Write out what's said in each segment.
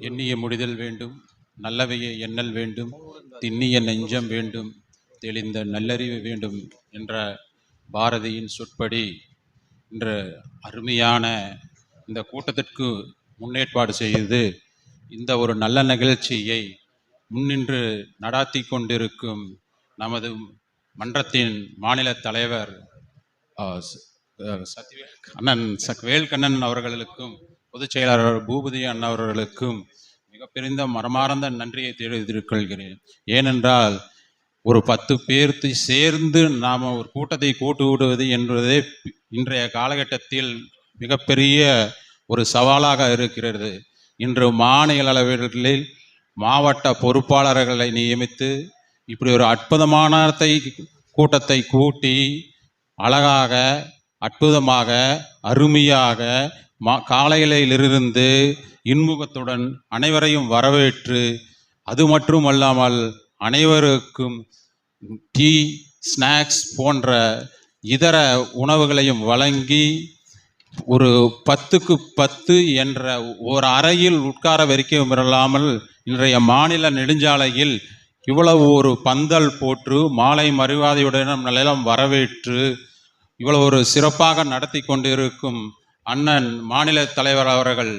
எண்ணிய முடிதல் வேண்டும், நல்லவையை எண்ணல் வேண்டும், திண்ணிய நெஞ்சம் வேண்டும், தெளிந்த நல்லறிவு வேண்டும் என்ற பாரதியின் சொற்படி இன்று அருமையான இந்த கூட்டத்திற்கு முன்னேற்பாடு செய்து இந்த ஒரு நல்ல நிகழ்ச்சியை முன்னின்று நடாத்தி கொண்டிருக்கும் நமது மன்றத்தின் மாநில தலைவர் அண்ணன் வேல்கண்ணன் அவர்களுக்கும் பொதுச் செயலாளர் பூபதி அண்ணா அவர்களுக்கும் மிகப்பெரிய மனமார்ந்த நன்றியை தெரிவித்துக் கொள்கிறேன். ஏனென்றால் ஒரு 10 பேர் சேர்ந்து நாம் ஒரு கூட்டத்தை கூட்டு விடுவது என்பதே இன்றைய காலகட்டத்தில் மிகப்பெரிய ஒரு சவாலாக இருக்கிறது. இன்று மாநில அளவில் மாவட்ட பொறுப்பாளர்களை நியமித்து இப்படி ஒரு அற்புதமான கூட்டத்தை கூட்டி அழகாக அற்புதமாக அருமையாக காலையிலிருந்து இன்முகத்துடன் அனைவரையும் வரவேற்று அது மட்டுமல்லாமல் அனைவருக்கும் டீ ஸ்நாக்ஸ் போன்ற இதர உணவுகளையும் வழங்கி ஒரு 10க்கு 10 என்ற ஒரு அறையில் உட்கார வைக்கவும் இல்லாமல் இன்றைய மாநில நெடுஞ்சாலையில் இவ்வளவு ஒரு பந்தல் போட்டு மாலை மரியாதையுடன் நிலம் வரவேற்று இவ்வளவு ஒரு சிறப்பாக நடத்தி கொண்டிருக்கும் அண்ணன் மாநில தலைவர் அவர்கள்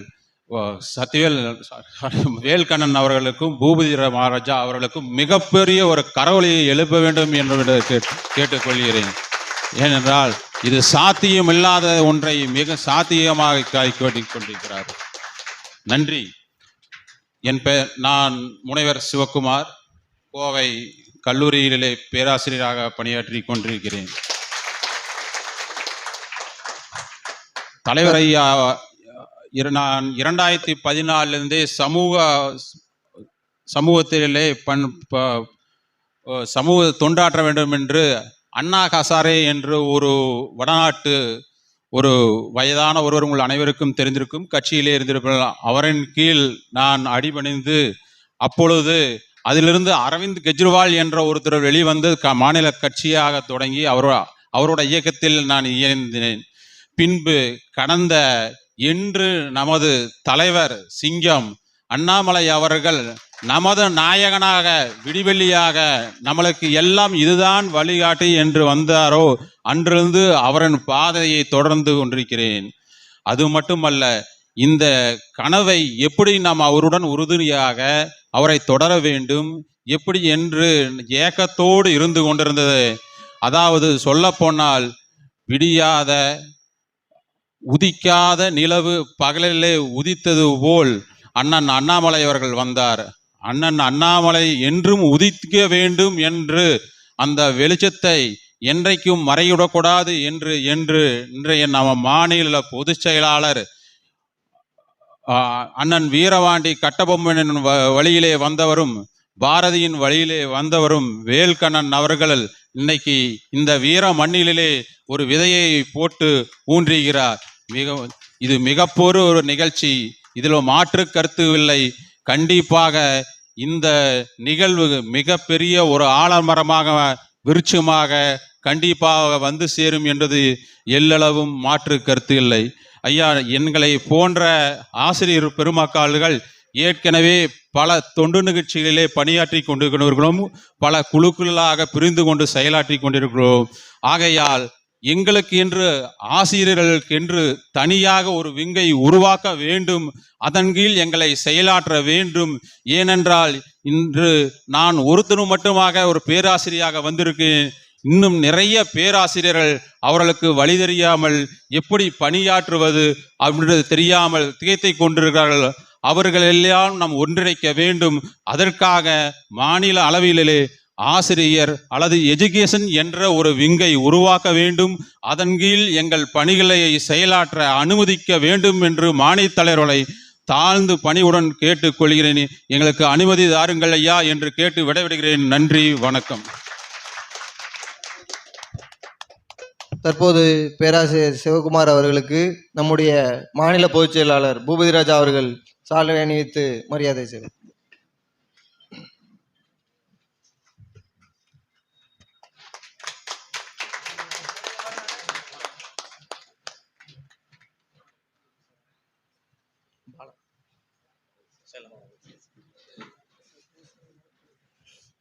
வேல்கண்ணன் அவர்களுக்கும் பூபதி மகாராஜா அவர்களுக்கும் மிகப்பெரிய ஒரு கரவொலியை எழுப்ப வேண்டும் என்று கேட்டுக்கொள்கிறேன். ஏனென்றால் இது சாத்தியம் இல்லாத ஒன்றை மிக சாத்தியமாக கொண்டிருக்கிறார். நன்றி. என் பெயர் நான் முனைவர் சிவகுமார், கோவை கல்லூரியிலே பேராசிரியராக பணியாற்றி கொண்டிருக்கிறேன். தலைவர் ஐயா நான் 2014 சமூகத்திலே சமூக தொண்டாற்ற வேண்டும் என்று அண்ணா ஹசாரே என்று ஒரு வடநாட்டு ஒரு வயதான ஒருவர் உங்கள் அனைவருக்கும் தெரிந்திருக்கும், கட்சியிலே இருந்திருப்பார். அவரின் கீழ் நான் அடிபணிந்து அப்பொழுது அதிலிருந்து அரவிந்த் கெஜ்ரிவால் என்ற ஒருத்தர் வெளிவந்து மாநில கட்சியாக தொடங்கி அவரோட இயக்கத்தில் நான் இயந்தினேன். பின்பு கடந்த இன்று நமது தலைவர் சிங்கம் அண்ணாமலை அவர்கள் நமது நாயகனாக விடிவெள்ளியாக நம்மளுக்கு எல்லாம் இதுதான் வழிகாட்டி என்று வந்தாரோ அன்றிருந்து அவரின் பாதையை தொடர்ந்து கொண்டிருக்கிறேன். அது மட்டுமல்ல, இந்த கனவை எப்படி நாம் அவருடன் உறுதுணையாக அவரை தொடர வேண்டும் எப்படி என்று ஏக்கத்தோடு இருந்து கொண்டிருந்தது. அதாவது சொல்ல போனால் விடியாத உதிக்காத நிலவு பகலிலே உதித்தது போல் அண்ணன் அண்ணாமலை அவர்கள் வந்தார். அண்ணன் அண்ணாமலை என்றும் உதிக்க வேண்டும் என்று அந்த வெளிச்சத்தை என்றைக்கும் மறையிடக்கூடாது என்று இன்றைய நம்ம மாநில பொதுச் செயலாளர் அண்ணன் வீரபாண்டி கட்டபொம்மனின் வழியிலே வந்தவரும் பாரதியின் வழியிலே வந்தவரும் வேல்கண்ணன் அவர்கள் இன்னைக்கு இந்த வீர மண்ணிலே ஒரு விதையை போட்டு ஊன்றுகிறார். இது மிகப்பெரிய ஒரு நிகழ்ச்சி, இதில் மாற்று கருத்து இல்லை. கண்டிப்பாக இந்த நிகழ்வு மிகப்பெரிய ஒரு ஆலமரமாக விருட்சமாக கண்டிப்பாக வந்து சேரும் என்பது எல்லளவும் மாற்று கருத்து இல்லை. ஐயா, எங்களை போன்ற ஆசிரியர் பெருமக்கள் ஏற்கனவே பல தொண்டு நிகழ்ச்சிகளிலே பணியாற்றி கொண்டிருக்கிறோம், பல குழுக்களாக பிரிந்து கொண்டு செயலாற்றி கொண்டிருக்கிறோம். ஆகையால் எங்களுக்கு என்று ஆசிரியர்களுக்கு என்று தனியாக ஒரு விங்கை உருவாக்க வேண்டும், அதன் கீழ் எங்களை செயலாற்ற வேண்டும். ஏனென்றால் இன்று நான் ஒருத்தரும் மட்டுமாக ஒரு பேராசிரியராக வந்திருக்கேன். இன்னும் நிறைய பேராசிரியர்கள் அவர்களுக்கு வழி தெரியாமல் எப்படி பணியாற்றுவது அப்படின்றது தெரியாமல் திகைத்தை கொண்டிருக்கிறார்கள். அவர்கள் எல்லாம் நாம் ஒன்றிணைக்க வேண்டும். அதற்காக மாநில அளவிலே ஆசிரியர் அல்லது எஜுகேஷன் என்ற ஒரு விங்கை உருவாக்க வேண்டும். அதன் கீழ் எங்கள் பணிகளை செயலாற்ற அனுமதிக்க வேண்டும் என்று மாநில தலைவர்களை தாழ்ந்து பணிவுடன் கேட்டுக்கொள்கிறேன். எங்களுக்கு அனுமதி தாருங்கள் ஐயா என்று கேட்டு விடைபெறுகிறேன். நன்றி, வணக்கம். தற்போது பேராசிரியர் சிவகுமார் அவர்களுக்கு நம்முடைய மாநில பொதுச் செயலாளர் பூபதிராஜா அவர்கள் சால்வை அணிவித்து மரியாதை செய்வார்.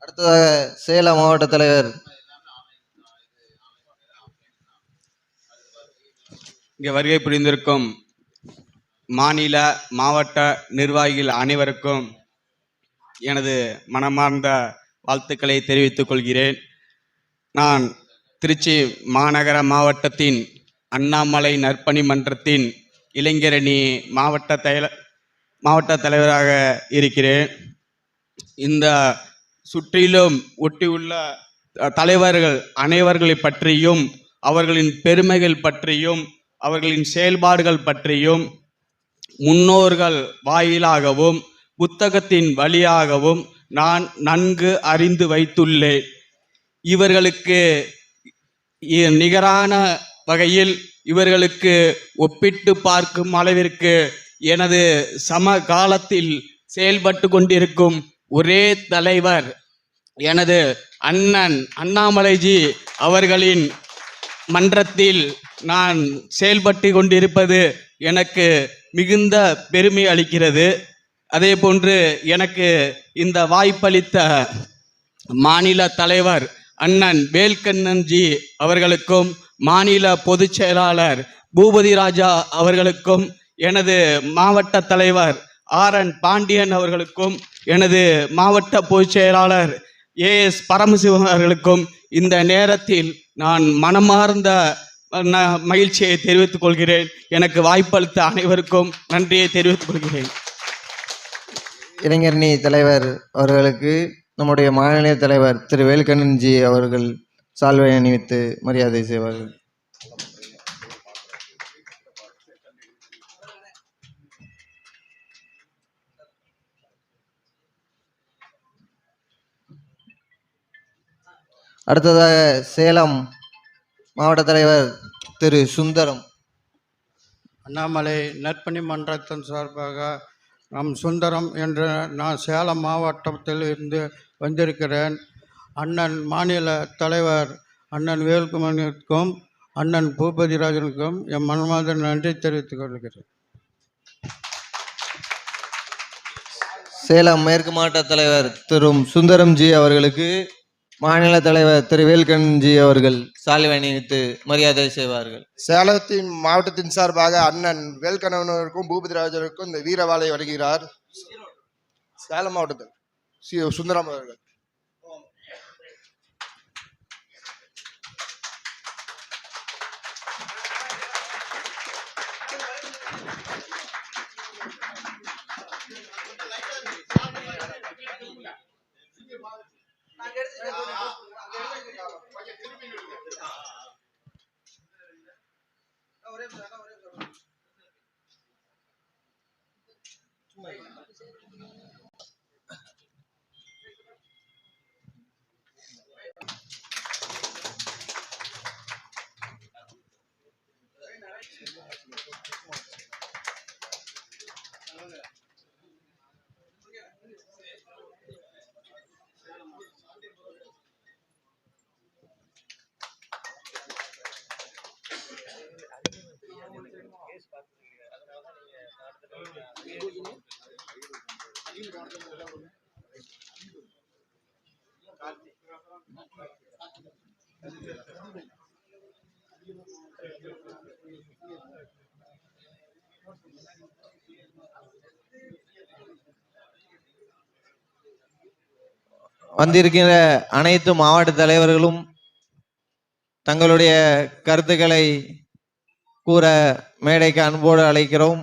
அடுத்ததாக சேலம் மாவட்ட தலைவர் இங்கே வருகை புரிந்திருக்கும் மாநில மாவட்ட நிர்வாகிகள் அனைவருக்கும் எனது மனமார்ந்த வாழ்த்துக்களை தெரிவித்துக் கொள்கிறேன். நான் திருச்சி மாநகர மாவட்டத்தின் அண்ணாமலை நற்பணி மன்றத்தின் இளைஞரணி மாவட்ட தலைவராக இருக்கிறேன். இந்த சுற்றிலும் ஒட்டியுள்ள தலைவர்கள் அனைவர்களை பற்றியும் அவர்களின் பெருமைகள் பற்றியும் அவர்களின் செயல்பாடுகள் பற்றியும் முன்னோர்கள் வாயிலாகவும் புத்தகத்தின் வழியாகவும் நான் நன்கு அறிந்து வைத்துள்ளேன். இவர்களுக்கு நிகரான வகையில் இவர்களுக்கு ஒப்பிட்டு பார்க்கும் அளவிற்கு எனது சமகாலத்தில் செயல்பட்டு கொண்டிருக்கும் ஒரே தலைவர் எனது அண்ணன் அண்ணாமலைஜி அவர்களின் மன்றத்தில் நான் செயல்பட்டு கொண்டிருப்பது எனக்கு மிகுந்த பெருமை அளிக்கிறது. அதே போன்று எனக்கு இந்த வாய்ப்பளித்த மாநில தலைவர் அண்ணன் வேல்கண்ணன்ஜி அவர்களுக்கும் மாநில பொதுச் செயலாளர் பூபதி ராஜா அவர்களுக்கும் எனது மாவட்ட தலைவர் ஆர்.என். பாண்டியன் அவர்களுக்கும் எனது மாவட்ட பொதுச் செயலாளர் ஏ.எஸ். பரமசிவம் அவர்களுக்கும் இந்த நேரத்தில் நான் மனமார்ந்த மகிழ்ச்சியை தெரிவித்துக் கொள்கிறேன். எனக்கு வாய்ப்பளித்த அனைவருக்கும் நன்றியை தெரிவித்துக் கொள்கிறேன். இளைஞரணி தலைவர் அவர்களுக்கு நம்முடைய மாநில தலைவர் திரு வேல்கண்ணன்ஜி அவர்கள் சால்வை அணிவித்து மரியாதை செய்வார்கள். அடுத்ததாக சேலம் மாவட்ட தலைவர் திரு சுந்தரம். அண்ணாமலை நற்பணி மன்றத்தின் சார்பாக சுந்தரம் என்று நான் சேலம் மாவட்டத்தில் இருந்து வந்திருக்கிறேன். அண்ணன் மாநில தலைவர் அண்ணன் வேல்குமரனுக்கும் அண்ணன் பூபதிராஜனுக்கும் என் மனமார்ந்த நன்றி தெரிவித்துக் கொள்கிறேன். சேலம் மேற்கு மாவட்ட தலைவர் திரு சுந்தரம்ஜி அவர்களுக்கு மாநில தலைவர் திரு வேல்கண்ணன்ஜி அவர்கள் சால்வை அணிவித்து மரியாதை செய்வார்கள். சேலத்தின் மாவட்டத்தின் சார்பாக அண்ணன் வேல்கண்ணனுக்கும் பூபதிராஜனுக்கும் இந்த வீரவாளை வருகிறார். சேலம் மாவட்டத்தில் சுந்தரம் அவர்கள். வந்திருக்கிற அனைத்து மாவட்ட தலைவர்களும் தங்களுடைய கருத்துக்களை கூற மேடைக்கு அன்போடு அழைக்கிறோம்.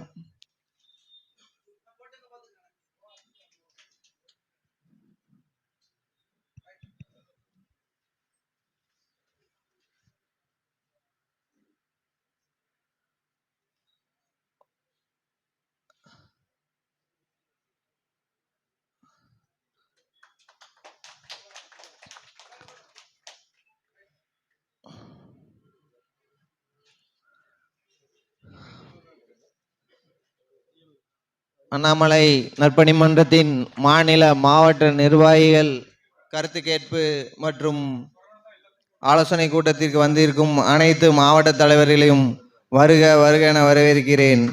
அண்ணாமலை நற்பணி மன்றத்தின் மாநில மாவட்ட நிர்வாகிகள் கருத்து கேட்பு மற்றும் ஆலோசனை கூட்டத்திற்கு வந்திருக்கும் அனைத்து மாவட்ட தலைவர்களையும் வருக வருக என வரவேற்கிறேன்.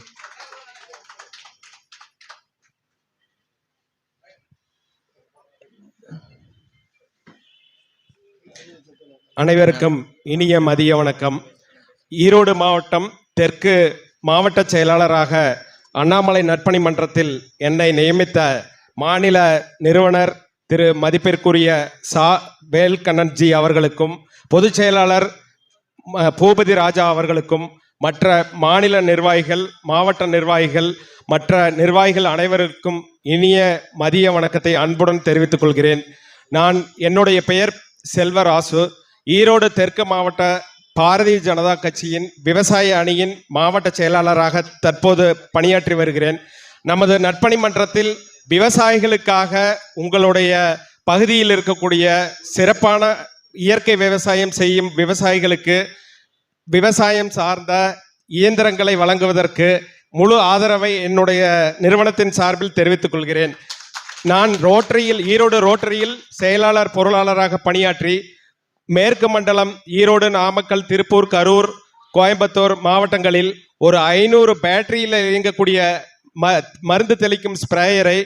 அனைவருக்கும் இனிய மதிய வணக்கம். ஈரோடு மாவட்டம் தெற்கு மாவட்ட செயலாளராக அண்ணாமலை நற்பணி மன்றத்தில் என்னை நியமித்த மாநில நிறுவனர் திரு மதிப்பிற்குரிய சா வேல்கண்ணன்ஜி அவர்களுக்கும், பொதுச் செயலாளர் பூபதி ராஜா அவர்களுக்கும், மற்ற மாநில நிர்வாகிகள், மாவட்ட நிர்வாகிகள், மற்ற நிர்வாகிகள் அனைவருக்கும் இனிய மதிய வணக்கத்தை அன்புடன் தெரிவித்துக் கொள்கிறேன். என்னுடைய பெயர் செல்வராசு. ஈரோடு தெற்கு மாவட்ட பாரதிய ஜனதா கட்சியின் விவசாய அணியின் மாவட்ட செயலாளராக தற்போது பணியாற்றி வருகிறேன். நமது நற்பணி மன்றத்தில் விவசாயிகளுக்காக உங்களுடைய பகுதியில் இருக்கக்கூடிய சிறப்பான இயற்கை விவசாயம் செய்யும் விவசாயிகளுக்கு விவசாயம் சார்ந்த இயந்திரங்களை வழங்குவதற்கு முழு ஆதரவை என்னுடைய நிறுவனத்தின் சார்பில் தெரிவித்துக் கொள்கிறேன். நான் ஈரோடு ரோட்டரியில் செயலாளர் பொருளாளராக பணியாற்றி மேற்கு மண்டலம் ஈரோடு, நாமக்கல், திருப்பூர், கரூர், கோயம்புத்தூர் மாவட்டங்களில் ஒரு 500 பேட்டரியில் இயங்கக்கூடிய மருந்து தெளிக்கும் ஸ்ப்ரேயரை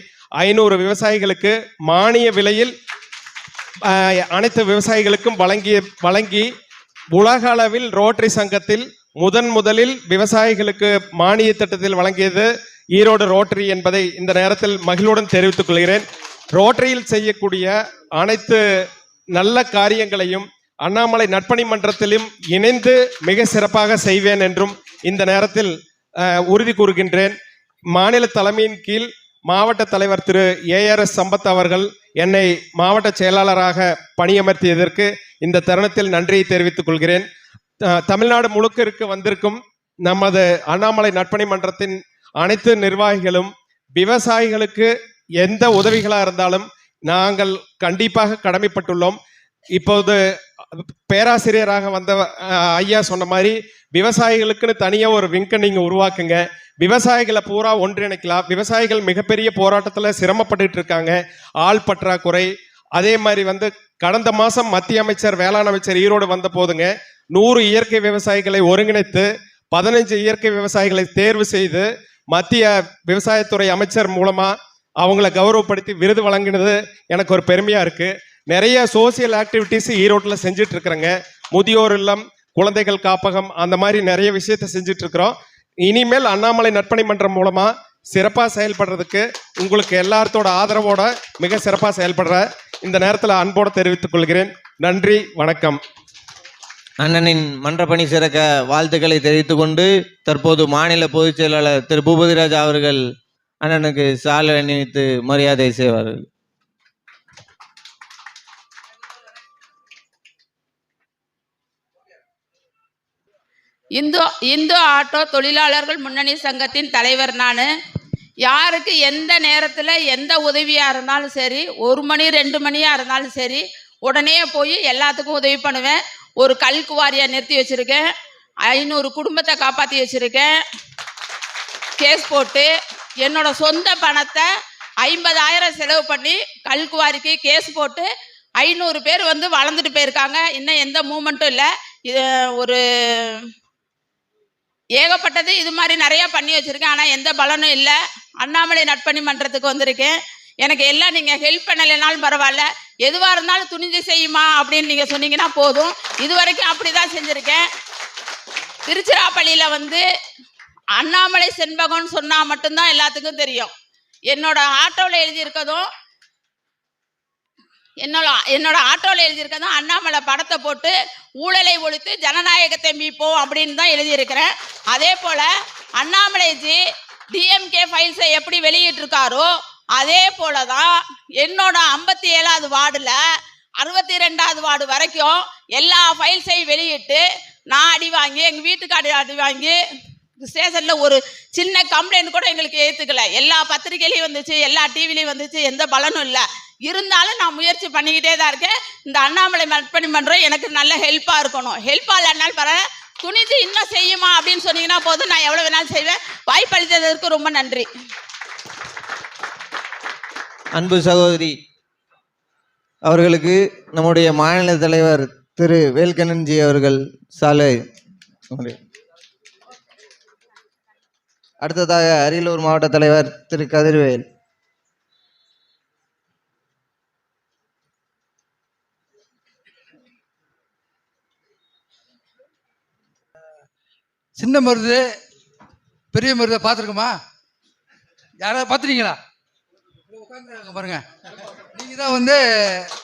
500 விவசாயிகளுக்கு மானிய விலையில் அனைத்து விவசாயிகளுக்கும் வழங்கி உலக அளவில் ரோட்டரி சங்கத்தில் முதலில் விவசாயிகளுக்கு மானிய திட்டத்தில் வழங்கியது ஈரோடு ரோட்டரி என்பதை இந்த நேரத்தில் மகிழ்வுடன் தெரிவித்துக் கொள்கிறேன். ரோட்டரியில் செய்யக்கூடிய அனைத்து நல்ல காரியங்களையும் அண்ணாமலை நற்பணி மன்றத்திலும் இணைந்து மிக சிறப்பாக செய்வேன் என்றும் இந்த நேரத்தில் உறுதி கூறுகின்றேன். மாநில தலைமையின் கீழ் மாவட்ட தலைவர் திரு ARS சம்பத் அவர்கள் என்னை மாவட்ட செயலாளராக பணியமர்த்தியதற்கு இந்த தருணத்தில் நன்றியை தெரிவித்துக் கொள்கிறேன். தமிழ்நாடு முழுக்க வந்திருக்கும் நமது அண்ணாமலை நற்பணி மன்றத்தின் அனைத்து நிர்வாகிகளும் விவசாயிகளுக்கு எந்த உதவிகளாக இருந்தாலும் நாங்கள் கண்டிப்பாக கடமைப்பட்டுள்ளோம். இப்போது பேராசிரியராக வந்த ஐயா சொன்ன மாதிரி விவசாயிகளுக்குன்னு தனியாக ஒரு விங்கை நீங்கள் உருவாக்குங்க. விவசாயிகளை பூரா ஒன்றிணைக்கலாம். விவசாயிகள் மிகப்பெரிய போராட்டத்தில் சிரமப்பட்டு இருக்காங்க. ஆள் பற்றாக்குறை. அதே மாதிரி கடந்த மாதம் மத்திய அமைச்சர் வேளாண் அமைச்சர் ஈரோடு வந்த போதுங்க 100 இயற்கை விவசாயிகளை ஒருங்கிணைத்து 15 இயற்கை விவசாயிகளை தேர்வு செய்து மத்திய விவசாயத்துறை அமைச்சர் மூலமா அவங்கள கௌரவப்படுத்தி விருது வழங்கினது எனக்கு ஒரு பெருமையா இருக்கு. நிறைய சோசியல் ஆக்டிவிட்டிஸ் ஈரோட்டில் செஞ்சுட்டு இருக்கிறேங்க. முதியோர் இல்லம், குழந்தைகள் காப்பகம், அந்த மாதிரி நிறைய விஷயத்த செஞ்சுட்டு இருக்கிறோம். இனிமேல் அண்ணாமலை நற்பணி மன்றம் மூலமா சிறப்பாக செயல்படுறதுக்கு உங்களுக்கு எல்லாத்தோட ஆதரவோட மிக சிறப்பாக செயல்படுற இந்த நேரத்தில் அன்போடு தெரிவித்துக் கொள்கிறேன். நன்றி, வணக்கம். அண்ணனின் மன்ற பணி சிறக்க வாழ்த்துக்களை தெரிவித்துக் கொண்டு தற்போது மாநில பொதுச் செயலாளர் திரு பூபதி ராஜா அவர்கள் அண்ணனுக்கு சாலை அணிவித்து மரியாதை செய்வார்கள். இந்து ஆட்டோ தொழிலாளர்கள் முன்னணி சங்கத்தின் தலைவர் நான். யாருக்கு எந்த நேரத்தில் எந்த உதவியாக இருந்தாலும் சரி, 1 மணி 2 மணியாக இருந்தாலும் சரி, உடனே போய் எல்லாத்துக்கும் உதவி பண்ணுவேன். ஒரு கல்குவாரியை நிறுத்தி வச்சுருக்கேன். 500 குடும்பத்தை காப்பாற்றி வச்சுருக்கேன். கேஸ் போட்டு என்னோட சொந்த பணத்தை 50,000 செலவு பண்ணி கல்குவாரிக்கு கேஸ் போட்டு 500 பேர் வளர்ந்துட்டு போயிருக்காங்க. இன்னும் எந்த மூமெண்ட்டும் இல்லை. இது ஒரு ஏகப்பட்டது இது மாதிரி நிறையா பண்ணி வச்சுருக்கேன். ஆனால் எந்த பலனும் இல்லை. அண்ணாமலை நற்பணி மன்றத்துக்கு வந்திருக்கேன். எனக்கு எல்லாம் நீங்கள் ஹெல்ப் பண்ணலைனாலும் பரவாயில்ல, எதுவாக இருந்தாலும் துணிஞ்சு செய்யுமா அப்படின்னு நீங்கள் சொன்னீங்கன்னா போதும். இது வரைக்கும் அப்படி தான் செஞ்சுருக்கேன். திருச்சிராப்பள்ளியில் அண்ணாமலை செண்பகம்னு சொன்னால் மட்டும்தான் எல்லாத்துக்கும் தெரியும். என்னோட ஆட்டோவில் எழுதியிருக்கதும் என்னோட ஆட்டோவில் எழுதியிருக்கதும் அண்ணாமலை படத்தை போட்டு ஊழலை ஒழித்து ஜனநாயகத்தை மீட்போம் அப்படின்னு தான் எழுதியிருக்கிறேன். அதே போல் அண்ணாமலைஜி டிஎம்கே ஃபைல்ஸை எப்படி வெளியிட்டிருக்காரோ அதே போல தான் என்னோட 57வது வார்டில் 62வது வார்டு வரைக்கும் எல்லா ஃபைல்ஸையும் வெளியிட்டு நான் அடி வாங்கி, எங்கள் வீட்டுக்காரர் அடி வாங்கி, ஸ்டேஷனில் ஒரு சின்ன கம்ப்ளைண்ட் கூட எங்களுக்கு ஏற்றுக்கல. எல்லா பத்திரிகையிலையும் வந்துச்சு, எல்லா டிவிலையும் வந்துச்சு, எந்த பலனும் இல்லை. இருந்தாலும் நான் முயற்சி பண்ணிக்கிட்டே தான் இருக்கேன். இந்த அண்ணாமலை நற்பணி மன்றம் எனக்கு நல்ல ஹெல்ப்பாக இருக்கணும். ஹெல்ப்பாக இல்லைனாலும் பரவாயில்ல, துணிஞ்சு இன்னும் செய்யுமா அப்படின்னு சொன்னீங்கன்னா போதும், நான் எவ்வளோ வேணாலும் செய்வேன். வாய்ப்பளித்ததற்கு ரொம்ப நன்றி. அன்பு சகோதரி அவர்களுக்கு நம்முடைய மாநில தலைவர் திரு வேல்கண்ணன்ஜி அவர்கள் சாலை. அடுத்ததாக அரியலூர் மாவட்ட தலைவர் திரு கதிர்வேல். சின்ன மருது பெரிய மருதை பார்த்துருக்கோமா? யாராவது பார்த்துருக்கீங்களா? உட்காந்துருக்காங்க பாருங்க. நீங்கள் தான் வந்து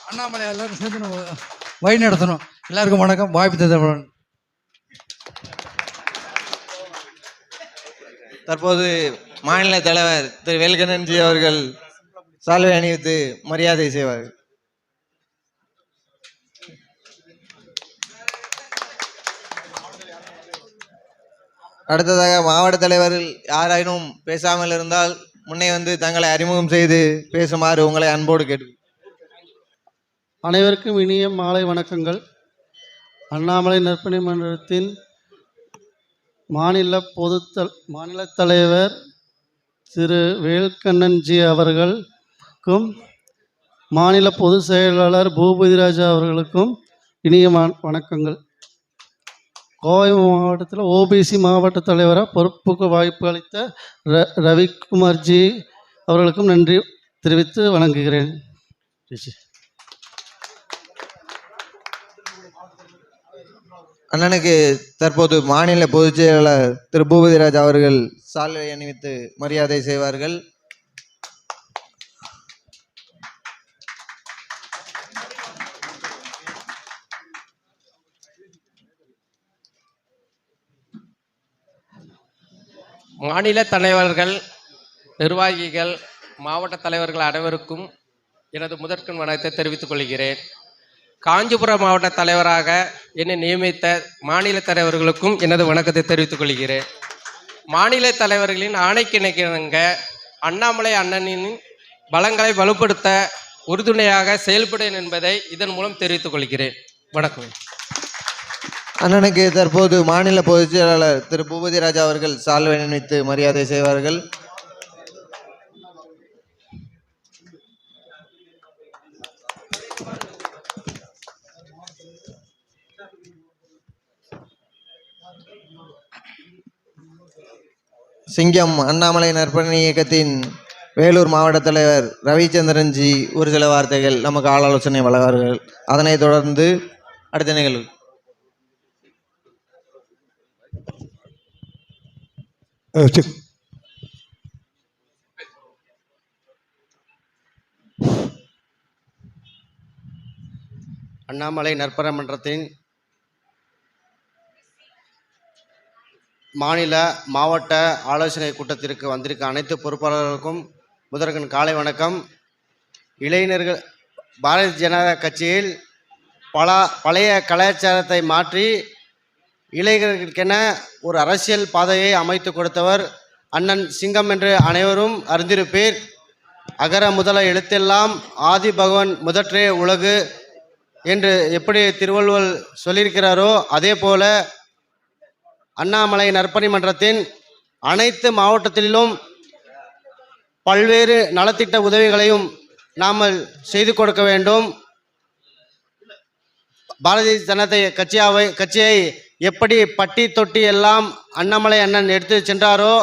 அண்ணாமலை எல்லாரும் சேர்ந்து நம்ம வழி நடத்தணும். எல்லாருக்கும் வணக்கம். வாய்ப்பு தந்தவன். தற்போது மாநில தலைவர் திரு வேல்கண்ணன்ஜி அவர்கள் சால்வை அணிவித்து மரியாதை செய்வார்கள். அடுத்ததாக மாவட்ட தலைவர்கள் யாராயினும் பேசாமல் இருந்தால் முன்னே வந்து தங்களை அறிமுகம் செய்து பேசுமாறு உங்களை அன்போடு கேட்டு. அனைவருக்கும் இனிய மாலை வணக்கங்கள். அண்ணாமலை நற்பணி மன்றத்தின் மாநில தலைவர் திரு வேல்கண்ணன்ஜி அவர்களுக்கும் மாநில பொதுச் செயலாளர் பூபதிராஜா அவர்களுக்கும் இனிய வணக்கங்கள். கோவை மாவட்டத்தில் ஓபிசி மாவட்ட தலைவராக பொறுப்புக்கு வாய்ப்பு அளித்த ரவிக்குமார்ஜி அவர்களுக்கும் நன்றி தெரிவித்து வணங்குகிறேன். அண்ணனுக்கு தற்போது மாநில பொதுச் செயலாளர் திரு பூபதிராஜ் அவர்கள் சால்வை அணிவித்து மரியாதை செய்வார்கள். மாநில தலைவர்கள், நிர்வாகிகள், மாவட்ட தலைவர்கள் அனைவருக்கும் எனது முதற்கண் வணக்கத்தை தெரிவித்துக் கொள்கிறேன். காஞ்சிபுரம் மாவட்ட தலைவராக என்னை நியமித்த மாநில தலைவர்களுக்கும் எனது வணக்கத்தை தெரிவித்துக் கொள்கிறேன். மாநில தலைவர்களின் ஆணைக்கிணங்க அண்ணாமலை அண்ணனின் பலங்களை வலுப்படுத்த உறுதுணையாக செயல்படுவேன் என்பதை இதன் மூலம் தெரிவித்துக் கொள்கிறேன். வணக்கம். அண்ணனுக்கு தற்போது மாநில பொதுச் செயலாளர் திரு பூபதிராஜா அவர்கள் சால்வை அணிவித்து மரியாதை செய்வார்கள். சிங்கம் அண்ணாமலை நற்பணி இயக்கத்தின் வேலூர் மாவட்ட தலைவர் ரவிச்சந்திரன்ஜி ஒரு சில வார்த்தைகள் நமக்கு ஆலோசனை வழங்குவார்கள். அதனைத் தொடர்ந்து அடுத்த நிகழ்வு. அண்ணாமலை நற்பணி மன்றத்தின் மாநில மாவட்ட ஆலோசனை கூட்டத்திற்கு வந்திருக்க அனைத்து பொறுப்பாளர்களுக்கும் முதற்கண் காலை வணக்கம். இளைஞர்கள் பாரதிய ஜனதா கட்சியில் பழைய கலாச்சாரத்தை மாற்றி இளைஞர்களுக்கென ஒரு அரசியல் பாதையை அமைத்து கொடுத்தவர் அண்ணன் சிங்கம் என்று அனைவரும் அறிந்திருப்பீர். அகர முதல எழுத்தெல்லாம் ஆதி பகவன் முதற்றே உலகு என்று எப்படி திருவள்ளுவர் சொல்லியிருக்கிறாரோ அதே போல அண்ணாமலை நற்பணி மன்றத்தின் அனைத்து மாவட்டத்திலும் பல்வேறு நலத்திட்ட உதவிகளையும் நாம் செய்து கொடுக்க வேண்டும். பாரதிய ஜனதா கட்சியை எப்படி பட்டி தொட்டி எல்லாம் அண்ணாமலை அண்ணன் எடுத்து சென்றாரோ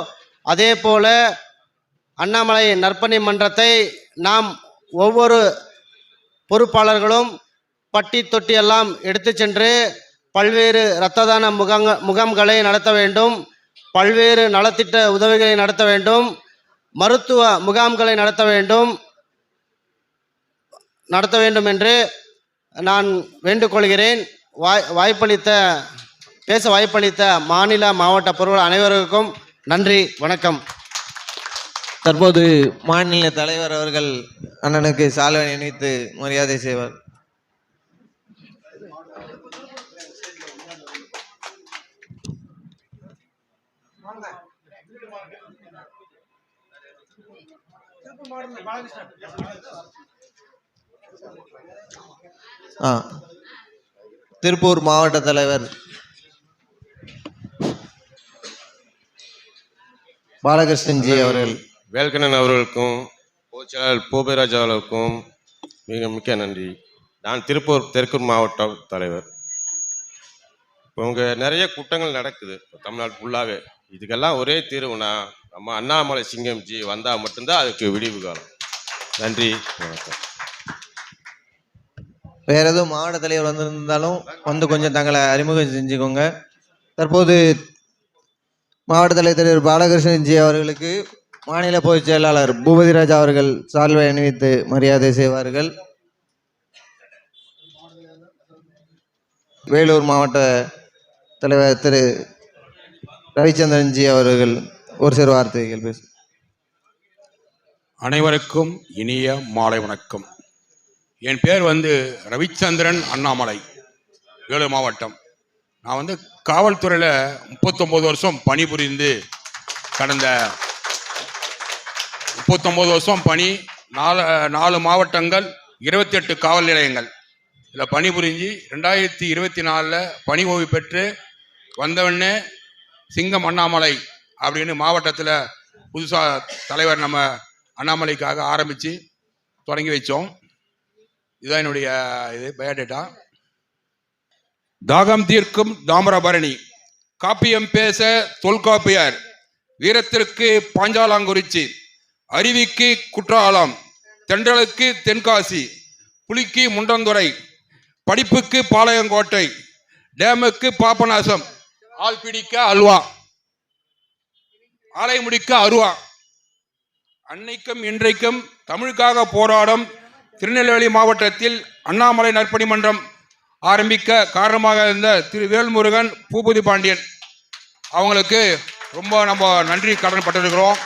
அதே போல அண்ணாமலை நற்பணி மன்றத்தை நாம் ஒவ்வொரு பொறுப்பாளர்களும் பட்டி தொட்டி எல்லாம் எடுத்து சென்று பல்வேறு இரத்த தான முகாம்களை நடத்த வேண்டும், பல்வேறு நலத்திட்ட உதவிகளை நடத்த வேண்டும், மருத்துவ முகாம்களை நடத்த வேண்டும் என்று நான் வேண்டுகொள்கிறேன். பேச வாய்ப்பளித்த மாநில மாவட்ட பொறுப்பாளர் அனைவருக்கும் நன்றி, வணக்கம். தற்போது மாநில தலைவர் அவர்கள் அண்ணனுக்கு சால்வை அணிவித்து மரியாதை செய்வார். திருப்பூர் மாவட்ட தலைவர் பாலகிருஷ்ணன்ஜி அவர்கள். வேல்கண்ணன் அவர்களுக்கும் பொதுச்செயலாளர் பூபதிராஜ் அவர்களுக்கும் மிக்க நன்றி. நான் திருப்பூர் தெற்கு மாவட்ட தலைவர். இப்போ இங்கே நிறைய குற்றங்கள் நடக்குது தமிழ்நாடு ஃபுல்லாகவே. இதுக்கெல்லாம் ஒரே தீர்வுனா நம்ம அண்ணாமலை சிங்கம்ஜி வந்தால் மட்டும்தான் அதுக்கு விடிவு காலம். நன்றி, வணக்கம். வேற எதுவும் மாவட்ட தலைவர் வந்திருந்தாலும் வந்து கொஞ்சம் தங்களை அறிமுகம் செஞ்சுக்கோங்க. தற்போது மாவட்ட தலைவர் திரு பாலகிருஷ்ணன்ஜி அவர்களுக்கு மாநில பொதுச் செயலாளர் பூபதிராஜ் அவர்கள் சால்வை அணிவித்து மரியாதை செய்வார்கள். வேலூர் மாவட்ட தலைவர் திரு ரவிச்சந்திரன்ஜி அவர்கள் ஒரு சிறு வார்த்தைகள் பேச. அனைவருக்கும் இனிய மாலை வணக்கம். என் பேர் ரவிச்சந்திரன் அண்ணாமலை, வேலூர் மாவட்டம். நான் காவல்துறையில் 39 வருஷம் பணிபுரிந்து கடந்த 39 வருஷம் பணி, 4 மாவட்டங்கள், 28 காவல் நிலையங்கள் இதில் பணிபுரிஞ்சு 2024 பணி ஓய்வு பெற்று வந்தவொடனே சிங்கம் அண்ணாமலை அப்படின்னு மாவட்டத்தில் புதுசாக தலைவர் நம்ம அண்ணாமலைக்காக ஆரம்பித்து தொடங்கி வச்சோம். இதுதான் என்னுடைய பயோடேட்டா. தாகம் தீர்க்கும் தாமிரபரணி, காப்பியம் பேச தொல்காப்பியர், வீரத்திற்கு பாஞ்சாலாங்குறிச்சி, அருவிக்கு குற்றாலம், தென்றலுக்கு தென்காசி, புலிக்கு முண்டந்துறை, படிப்புக்கு பாளையங்கோட்டை, டேமுக்கு பாபநாசம், ஆள் பிடிக்க அல்வா, ஆலை முடிக்க அருவா, அன்னைக்கும் இன்றைக்கும் தமிழுக்காக போராடும் திருநெல்வேலி மாவட்டத்தில் அண்ணாமலை நற்பணி மன்றம் ஆரம்பிக்க காரணமாக இருந்த திரு வேல்முருகன், பூபதி பாண்டியன் அவங்களுக்கு ரொம்ப நம்ம நன்றி கடன் பட்டிருக்கிறோம்.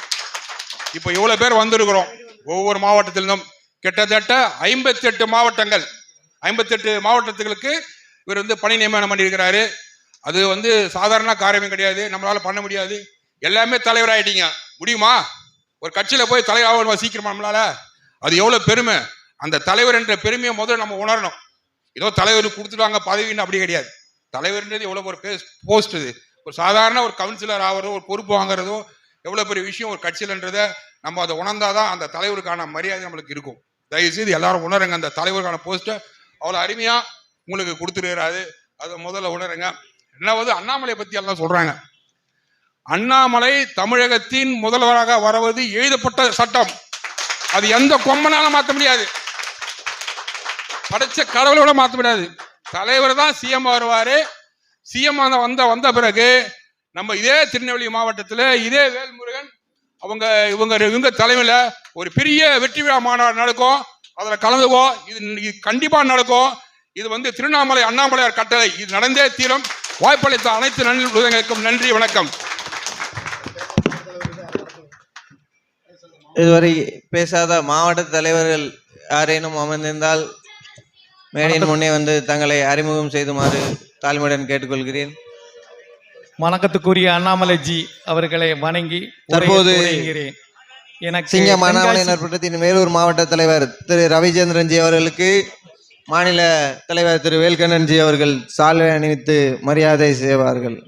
இப்போ இவ்வளோ பேர் வந்திருக்கிறோம் ஒவ்வொரு மாவட்டத்திலும். கிட்டத்தட்ட 58 மாவட்டங்கள், 58 மாவட்டத்துகளுக்கு இவர் பணி நியமனம் பண்ணியிருக்கிறாரு. அது சாதாரண காரியமே கிடையாது, நம்மளால பண்ண முடியாது. எல்லாமே தலைவராயிட்டீங்க, முடியுமா? ஒரு கட்சியில போய் தலைவராக சீக்கிரமா நம்மளால? அது எவ்வளவு பெருமை. அந்த தலைவர் என்ற பெருமையை முதல்ல நம்ம உணரணும். ஏதோ தலைவருக்கு கொடுத்துட்டாங்க பதவின்னு அப்படி கிடையாது. தலைவர்ன்றது எவ்வளவு ஒரு போஸ்ட். இது ஒரு சாதாரண ஒரு கவுன்சிலர் ஆகிறதோ, ஒரு பொறுப்பு வாங்குறதோ எவ்வளவு பெரிய விஷயம் ஒரு கட்சியிலன்றதை நம்ம அதை உணர்ந்தாதான் அந்த தலைவருக்கான மரியாதை நம்மளுக்கு இருக்கும். தயவுசெய்து எல்லாரும் உணருங்க. அந்த தலைவருக்கான போஸ்ட்டை அவ்வளோ அருமையா உங்களுக்கு கொடுத்துருக்கிறாரு, அதை முதல்ல உணருங்க. ரெண்டாவது, அண்ணாமலை பத்தி எல்லாம் சொல்றாங்க. அண்ணாமலை தமிழகத்தின் முதல்வராக வருவது எழுதப்பட்ட சட்டம். அது எந்த கொம்பனாலும் மாற்ற முடியாது, படைச்ச கடவுளோட மாற்ற முடியாது. தலைவர் தான் சிஎம் வருவாரு. சிஎம் வந்த பிறகு நம்ம இதே திருநெல்வேலி மாவட்டத்தில் இதே வேல்முருகன் இவங்க தலைமையில ஒரு பெரிய வெற்றி விழா மாநாடு நடக்கும். அதுல கலந்துக்கும். இது கண்டிப்பா நடக்கும். இது திருவண்ணாமலை அண்ணாமலையார் கட்டளை. இது நடந்தே தீரும். வாய்ப்பளித்த அனைத்து நன்றிகளுக்கும் நன்றி, வணக்கம். இதுவரை பேசாத மாவட்ட தலைவர்கள் யாரேனும் அமர்ந்திருந்தால் மேடையின் முன்னே தங்களை அறிமுகம் செய்துமாறு தாழ்மையுடன் கேட்டுக்கொள்கிறேன். வணக்கத்துக்குரிய அண்ணாமலைஜி அவர்களை வணங்கி தற்போது சிங்கம் அண்ணாமலை நற்பட்டத்தின் வேலூர் மாவட்ட தலைவர் திரு ரவிச்சந்திரன்ஜி அவர்களுக்கு மாநில தலைவர் திரு வேல்கண்ணன்ஜி அவர்கள் சால்வை அணிவித்து மரியாதை செய்வார்கள்.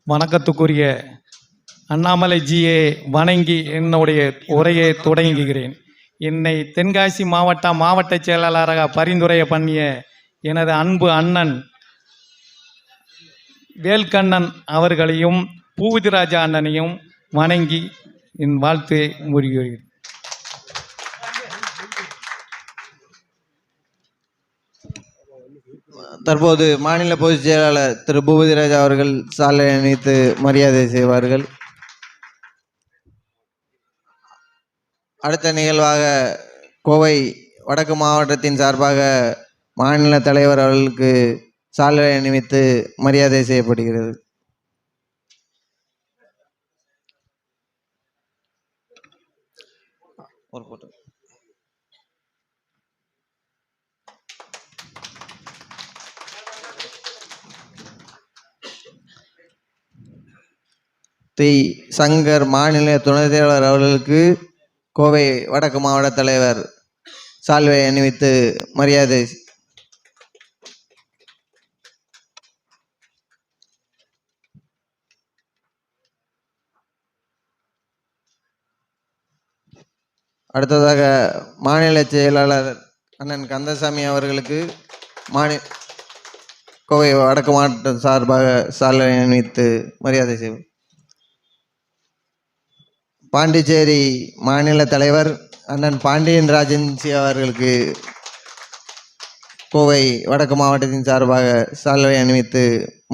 வணக்கத்துக்குரிய அண்ணாமலைஜியை வணங்கி என்னுடைய உரையை தொடங்குகிறேன். என்னை தென்காசி மாவட்ட செயலாளராக பரிந்துரை பண்ணிய எனது அன்பு அண்ணன் வேல்கண்ணன் அவர்களையும் பூபதிராஜா அண்ணனையும் வணங்கி என் வாழ்த்தை முடிகிறேன். தற்போது மாநில பொதுச் செயலாளர் திரு பூபதிராஜ் அவர்கள் சாலை அணிவித்து மரியாதை செய்வார்கள். அடுத்த நிகழ்வாக கோவை வடக்கு மாவட்டத்தின் சார்பாக மாநில தலைவர் அவர்களுக்கு சாலை அணிவித்து மரியாதை செய்யப்படுகிறது. ஒரு போட்டோ. சங்கர் மாநில துணைத் செயலாளர் அவர்களுக்கு கோவை வடக்கு மாவட்ட தலைவர் சால்வை அணிவித்து மரியாதை. அடுத்ததாக மாநில செயலாளர் அண்ணன் கந்தசாமி அவர்களுக்கு கோவை வடக்கு மாவட்டம் சார்பாக சால்வை அணிவித்து மரியாதை செய்வோம். பாண்டிச்சேரி மாநில தலைவர் அண்ணன் பாண்டியன் ராஜன்சி அவர்களுக்கு கோவை வடக்கு மாவட்டத்தின் சார்பாக சால்வை அணிவித்து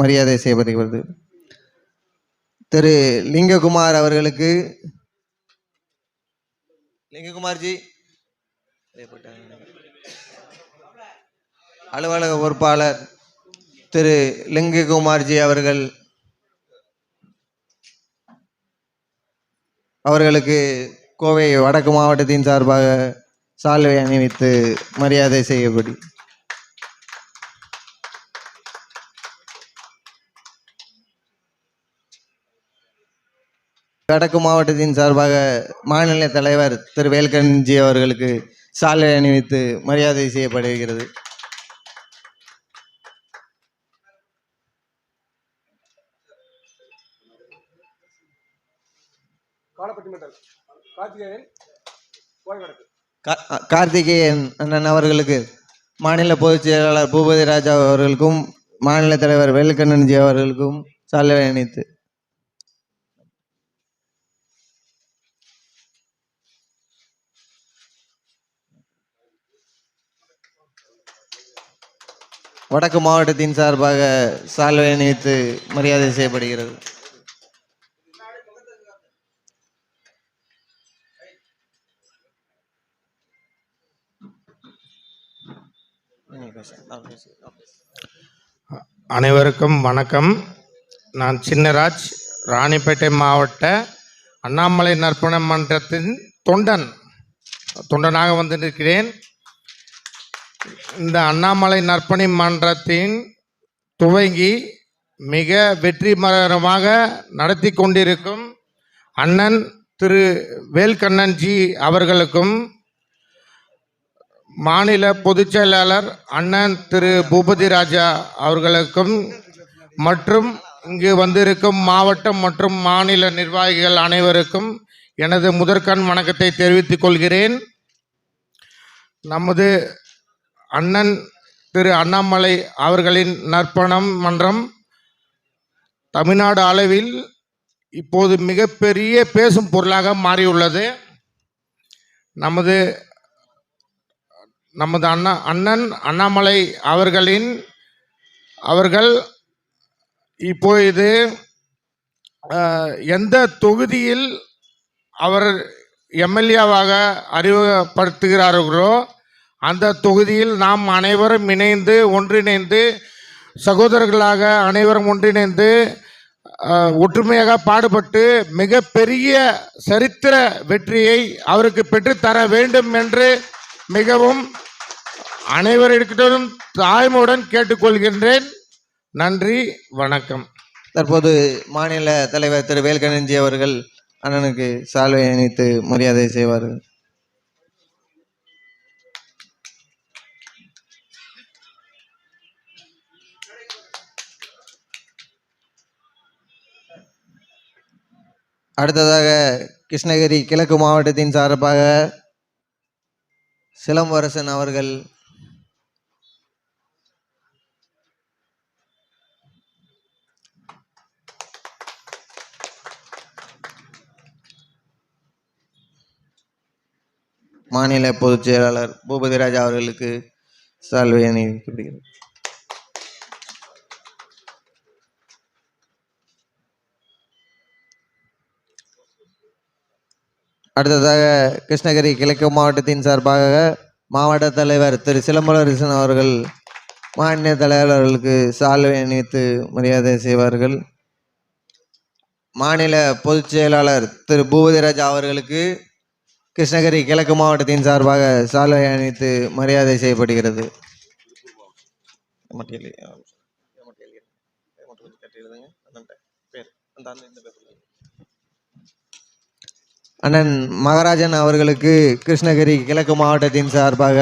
மரியாதை செய்யப்படுகிறது. திரு லிங்ககுமார் அவர்களுக்கு லிங்ககுமார்ஜி அலுவலக பொறுப்பாளர் திரு லிங்ககுமார்ஜி அவர்களுக்கு கோவை வடக்கு மாவட்டத்தின் சார்பாக சால்வை அணிவித்து மரியாதை செய்யப்படி. வடக்கு மாவட்டத்தின் சார்பாக மாநில தலைவர் திரு வேல்கண்ணன்ஜி அவர்களுக்கு சால்வை அணிவித்து மரியாதை செய்யப்படுகிறது. கார்த்திகேயன் அண்ணன் அவர்களுக்கு மாநில பொதுச் செயலாளர் பூபதி ராஜா அவர்களுக்கும் மாநில தலைவர் வேல்கண்ணன்ஜி அவர்களுக்கும் சால்வை அணிவித்து. வடக்கு மாவட்டத்தின் சார்பாக சால்வை அணிவித்து மரியாதை செய்யப்படுகிறது. அனைவருக்கும் வணக்கம். நான் சின்னராஜ், ராணிப்பேட்டை மாவட்ட அண்ணாமலை நற்பணி மன்றத்தின் தொண்டனாக வந்திருக்கிறேன். இந்த அண்ணாமலை நற்பணி மன்றத்தின் துவங்கி மிக வெற்றிகரமாக நடத்தி கொண்டிருக்கும் அண்ணன் திரு வேல்கண்ணன்ஜி அவர்களுக்கும், மாநில பொதுச் செயலாளர் அண்ணன் திரு பூபதி ராஜா அவர்களுக்கும் மற்றும் இங்கு வந்திருக்கும் மாவட்டம் மற்றும் மாநில நிர்வாகிகள் அனைவருக்கும் எனது முதற்கண் வணக்கத்தை தெரிவித்துக் கொள்கிறேன். நமது அண்ணன் திரு அண்ணாமலை அவர்களின் நற்பணம் மன்றம் தமிழ்நாடு அளவில் இப்போது மிகப்பெரிய பேசும் பொருளாக மாறியுள்ளது. நமது அண்ணன் அண்ணாமலை அவர்கள் இப்பொழுது எந்த தொகுதியில் அவர் எம்எல்ஏவாக அறிமுகப்படுத்துகிறார்களோ அந்த தொகுதியில் நாம் அனைவரும் ஒன்றிணைந்து சகோதரர்களாக அனைவரும் ஒன்றிணைந்து ஒற்றுமையாக பாடுபட்டு மிகப்பெரிய சரித்திர வெற்றியை அவருக்கு பெற்றுத்தர வேண்டும் என்று மிகவும் அனைவரிடத்திலும் தாய்மையுடன் கேட்டுக்கொள்கின்றேன். நன்றி, வணக்கம். தற்போது மாநில தலைவர் திரு வேல்கண்ணன்ஜி அவர்கள் அண்ணனுக்கு சால்வை அணிவித்து மரியாதை செய்வார்கள். அடுத்ததாக கிருஷ்ணகிரி கிழக்கு மாவட்டத்தின் சார்பாக சிலம்பரசன் அவர்கள் மாநில பொதுச் செயலாளர் பூபதி ராஜா அவர்களுக்கு சால்வை அணிவிக்கப்படுகிறது. அடுத்ததாக கிருஷ்ணகிரி கிழக்கு மாவட்டத்தின் சார்பாக மாவட்ட தலைவர் திரு சிலம்பரசன் அவர்கள் மாநில தலைவர்களுக்கு சால்வை அணிவித்து மரியாதை செய்வார்கள். மாநில பொதுச் செயலாளர் திரு பூபதி ராஜா அவர்களுக்கு கிருஷ்ணகிரி கிழக்கு மாவட்டத்தின் சார்பாக சால்வை அணிவித்து மரியாதை செய்யப்படுகிறது. அண்ணன் மகாராஜன் அவர்களுக்கு கிருஷ்ணகிரி கிழக்கு மாவட்டத்தின் சார்பாக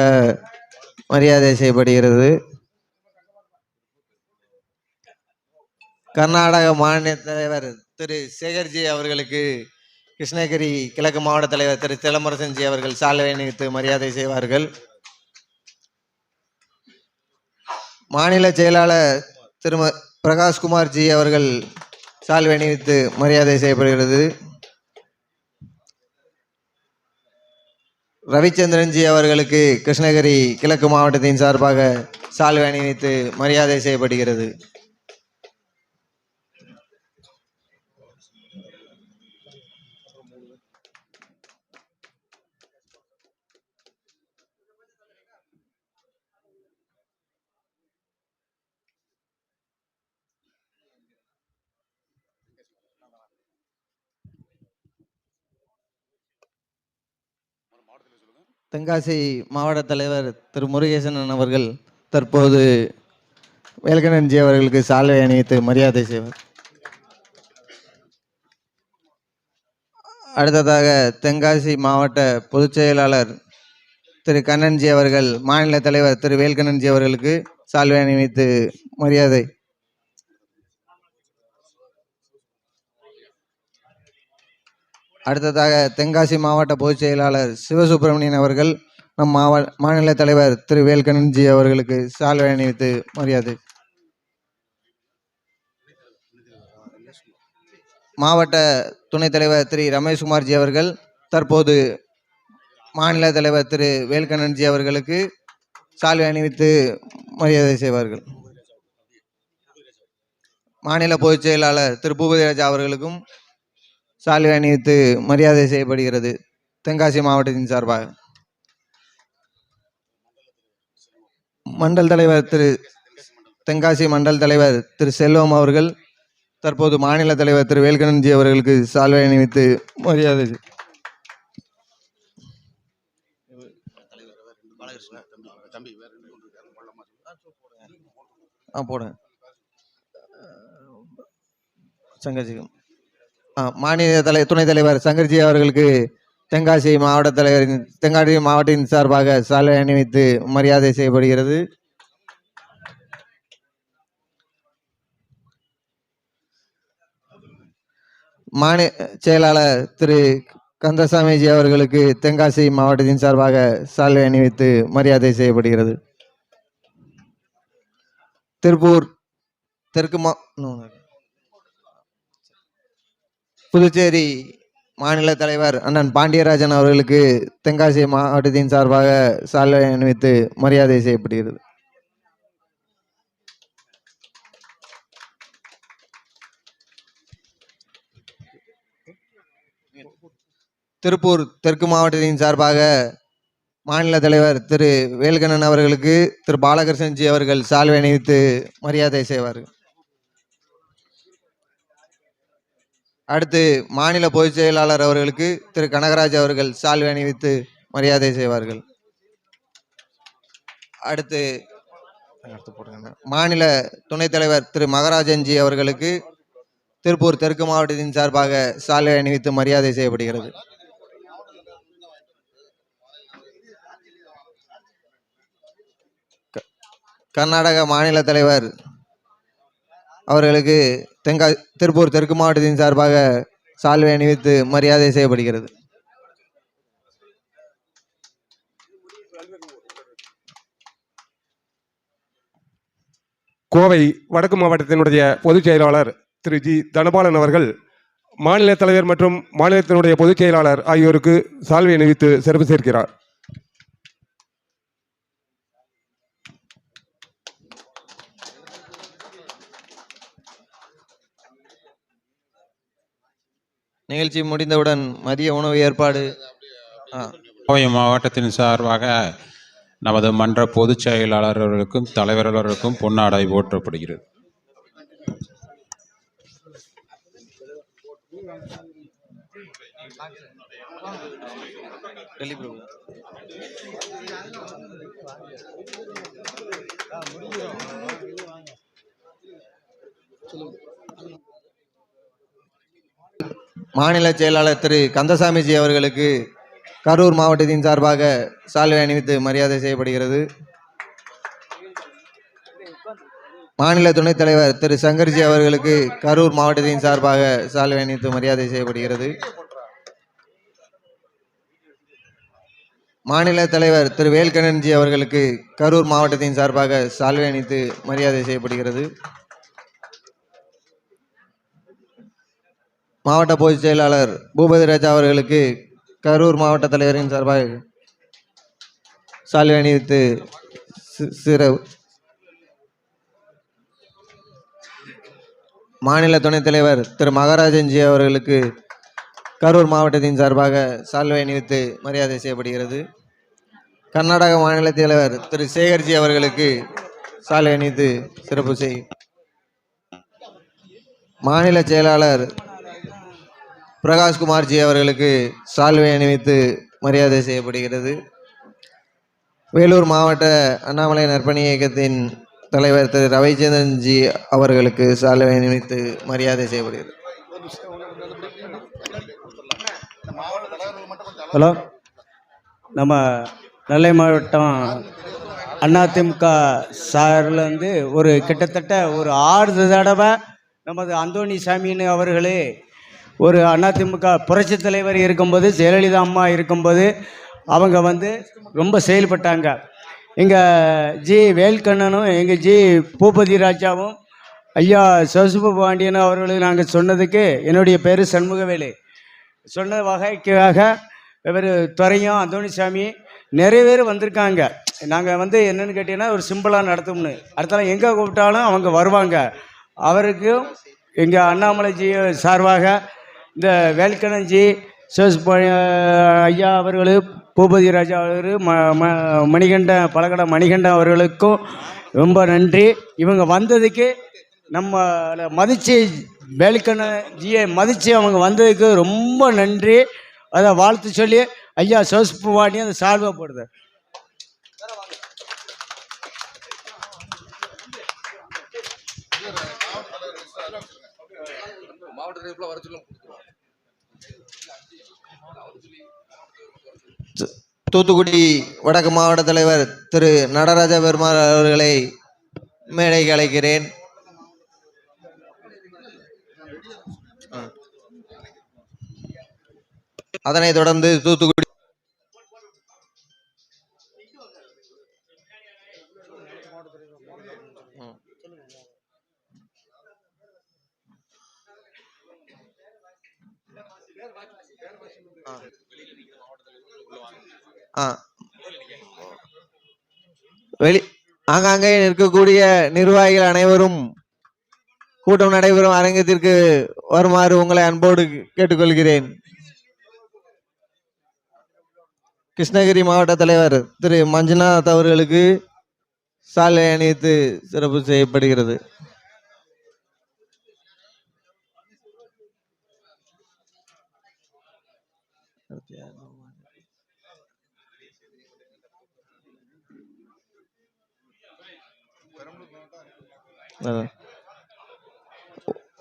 மரியாதை செய்யப்படுகிறது. கர்நாடக மாநில தலைவர் திரு சேகர்ஜி அவர்களுக்கு கிருஷ்ணகிரி கிழக்கு மாவட்ட தலைவர் திரு சிலம்பரசன்ஜி அவர்கள் சால்வை அணிவித்து மரியாதை செய்வார்கள். மாநில செயலாளர் திரு பிரகாஷ்குமார் ஜி அவர்கள் சால்வை அணிவித்து மரியாதை செய்யப்படுகிறது. ரவிச்சந்திரன்ஜி அவர்களுக்கு கிருஷ்ணகிரி கிழக்கு மாவட்டத்தின் சார்பாக சால்வை அணிவித்து மரியாதை செய்யப்படுகிறது. தென்காசி மாவட்ட தலைவர் திரு முருகேசன் அவர்கள் தற்போது வேல்கண்ணன்ஜி அவர்களுக்கு சால்வை அணிவித்து மரியாதை செய்வார். அடுத்ததாக தென்காசி மாவட்ட பொதுச் செயலாளர் திரு கண்ணன்ஜி அவர்கள் மாநில தலைவர் திரு வேல்கண்ணன்ஜி அவர்களுக்கு சால்வை அணிவித்து மரியாதை. அடுத்ததாக தென்காசி மாவட்ட பொதுச் செயலாளர் சிவசுப்பிரமணியன் அவர்கள் நம் மாநில தலைவர் திரு வேல்கண்ணன்ஜி அவர்களுக்கு சால்வை அணிவித்து மரியாதை. மாவட்ட துணைத் தலைவர் திரு ரமேஷ்குமார்ஜி அவர்கள் தற்போது மாநில தலைவர் திரு வேல்கண்ணன்ஜி அவர்களுக்கு சால்வை அணிவித்து மரியாதை செய்வார்கள். மாநில பொதுச் செயலாளர் திரு பூபதிராஜா அவர்களுக்கும் சால்வை அணிவித்து மரியாதை செய்யப்படுகிறது தென்காசி மாவட்டத்தின் சார்பாக. மண்டல் தலைவர் திரு தென்காசி மண்டல் தலைவர் திரு செல்வம் அவர்கள் தற்போது மாநில தலைவர் திரு வேல்கண்ணன்ஜி அவர்களுக்கு சால்வை அணிவித்து மரியாதை. போடுங்க சங்கர்ஜிக்கும். மாநில துணைத் தலைவர் சங்கர்ஜி அவர்களுக்கு தென்காசி மாவட்ட தலைவரின் தென்காசி மாவட்டத்தின் சார்பாக சால்வை அணிவித்து மரியாதை செய்யப்படுகிறது. மாநில செயலாளர் திரு கந்தசாமிஜி அவர்களுக்கு தென்காசி மாவட்டத்தின் சார்பாக சால்வை அணிவித்து மரியாதை செய்யப்படுகிறது. திருப்பூர் தெற்கு புதுச்சேரி மாநில தலைவர் அண்ணன் பாண்டியராஜன் அவர்களுக்கு தென்காசி மாவட்டத்தின் சார்பாக சால்வை அணிவித்து மரியாதை செய்யப்படுகிறது. திருப்பூர் தெற்கு மாவட்டத்தின் சார்பாக மாநில தலைவர் திரு வேல்கண்ணன் அவர்களுக்கு திரு பாலகிருஷ்ணன்ஜி அவர்கள் சால்வை அணிவித்து மரியாதை செய்வார்கள். அடுத்து மாநில பொதுச் செயலாளர் அவர்களுக்கு திரு கனகராஜ் அவர்கள் சால்வை அணிவித்து மரியாதை செய்வார்கள். அடுத்து மாநில துணைத் தலைவர் திரு மகராஜன்ஜி அவர்களுக்கு திருப்பூர் தெற்கு மாவட்டத்தின் சார்பாக சால்வை அணிவித்து மரியாதை செய்யப்படுகிறது. கர்நாடக மாநில தலைவர் அவர்களுக்கு திருப்பூர் தெற்கு மாவட்டத்தின் சார்பாக சால்வை அணிவித்து மரியாதை செய்யப்படுகிறது. கோவை வடக்கு மாவட்டத்தினுடைய பொதுச் செயலாளர் திரு ஜி தனபாலன் அவர்கள் மாநில தலைவர் மற்றும் மாநிலத்தினுடைய பொதுச் செயலாளர் ஆகியோருக்கு சால்வை அணிவித்து சிறப்பு சேர்க்கிறார். நிகழ்ச்சி முடிந்தவுடன் மதிய உணவு ஏற்பாடு. கோவை மாவட்டத்தின் சார்பாக நமது மன்ற பொதுச் செயலாளர்களுக்கும் தலைவர்களுக்கும் பொன்னாடை போற்றப்படுகிறது. மாநில செயலாளர் திரு கந்தசாமிஜி அவர்களுக்கு கரூர் மாவட்டத்தின் சார்பாக சால்வை அணிவித்து மரியாதை செய்யப்படுகிறது. மாநில துணைத் தலைவர் திரு சங்கர்ஜி அவர்களுக்கு கரூர் மாவட்டத்தின் சார்பாக சால்வை அணிவித்து மரியாதை செய்யப்படுகிறது. மாநில தலைவர் திரு வேல்கண்ணன்ஜி அவர்களுக்கு கரூர் மாவட்டத்தின் சார்பாக சால்வை அணிவித்து மரியாதை செய்யப்படுகிறது. மாவட்ட பொதுச் செயலாளர் பூபதி ராஜா அவர்களுக்கு கரூர் மாவட்ட தலைவரின் சார்பாக சால்வை அணிவித்து மாநில துணைத் தலைவர் திரு மகாராஜன்ஜி அவர்களுக்கு கரூர் மாவட்டத்தின் சார்பாக சால்வை அணிவித்து மரியாதை செய்யப்படுகிறது. கர்நாடக மாநில தலைவர் திரு சேகர்ஜி அவர்களுக்கு சால்வை அணிவித்து சிறப்பு செய்யும். மாநில செயலாளர் பிரகாஷ்குமார்ஜி அவர்களுக்கு சால்வை அணிவித்து மரியாதை செய்யப்படுகிறது. வேலூர் மாவட்ட அண்ணாமலை நற்பணி இயக்கத்தின் தலைவர் திரு ரவிச்சந்திரன்ஜி அவர்களுக்கு சால்வை அணிவித்து மரியாதை செய்யப்படுகிறது. ஹலோ, நம்ம நெல்லை மாவட்டம் அதிமுக சார்லேருந்து ஒரு கிட்டத்தட்ட ஒரு 6 தடவை நமது அந்தோணி சாமின்னு அவர்களே ஒரு அதிமுக புரட்சி தலைவர் இருக்கும்போது, ஜெயலலிதா அம்மா இருக்கும்போது அவங்க வந்து ரொம்ப செயல்பட்டாங்க. எங்கள் ஜி வேல்கண்ணனும் எங்கள் ஜி பூபதி ராஜாவும் ஐயா சிவசுப்பு பாண்டியன் அவர்களுக்கு நாங்கள் சொன்னதுக்கு என்னுடைய பேர் சண்முகவேலு சொன்ன வகைக்காக இவர் துறையும் அந்தோணிசாமி நிறைய பேர் வந்திருக்காங்க. நாங்கள் வந்து என்னென்னு கேட்டிங்கன்னா ஒரு சிம்பிளாக நடத்தும்னு அடுத்தாலும் எங்கே கூப்பிட்டாலும் அவங்க வருவாங்க. அவருக்கும் எங்கள் அண்ணாமலைஜி சார்பாக இந்த வேல்கண்ணன்ஜி சிவசுப்பு ஐயா அவர்களும் பூபதி ராஜா அவர் மணிகண்டன் பலகட மணிகண்டன் அவர்களுக்கும் ரொம்ப நன்றி. இவங்க வந்ததுக்கு நம்ம மதிச்சு வேல்கண்ணன்ஜியை மதித்து அவங்க வந்ததுக்கு ரொம்ப நன்றி. அதை வாழ்த்து சொல்லி ஐயா சிவசுப்பு பாண்டி அந்த சால்வை போடுது. தூத்துக்குடி வடக்கு மாவட்ட தலைவர் திரு நடராஜ பெருமாள் அவர்களை மேடைக்கு அழைக்கிறேன். அதனைத் தொடர்ந்து தூத்துக்குடி ஆங்காங்கே இருக்கக்கூடிய நிர்வாகிகள் அனைவரும் கூட்டம் நடைபெறும் அரங்கத்திற்கு வருமாறு உங்களை அன்போடு கேட்டுக்கொள்கிறேன். கிருஷ்ணகிரி மாவட்ட தலைவர் திரு மஞ்சுநாத் அவர்களுக்கு சால்வை அணிவித்து சிறப்பு செய்யப்படுகிறது.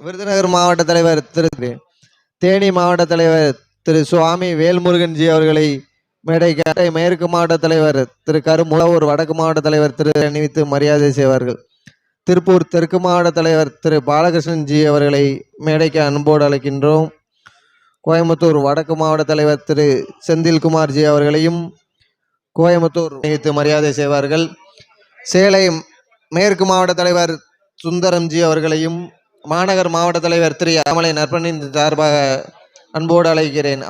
விருதுநகர் மாவட்ட தலைவர் திரு தேனி மாவட்ட தலைவர் திரு சுவாமி வேல்முருகன்ஜி அவர்களை மேடைக்கு மேற்கு மாவட்ட தலைவர் திரு கருமுளவூர் வடக்கு மாவட்ட தலைவர் திரு அணிவித்து மரியாதை செய்வார்கள். திருப்பூர் தெற்கு மாவட்ட தலைவர் திரு பாலகிருஷ்ணன்ஜி அவர்களை மேடைக்கு அன்போடு அழைக்கின்றோம். கோயம்புத்தூர் வடக்கு மாவட்ட தலைவர் திரு செந்தில்குமார்ஜி அவர்களையும் கோயம்புத்தூர் அணிவித்து மரியாதை செய்வார்கள். சேலை மேற்கு மாவட்ட தலைவர் சுந்தரம்ஜி அவர்களையும் மாநகர் மாவட்ட தலைவர் திரு அண்ணாமலை நற்பணியின் சார்பாக அன்போடு அழைக்கிறேன்.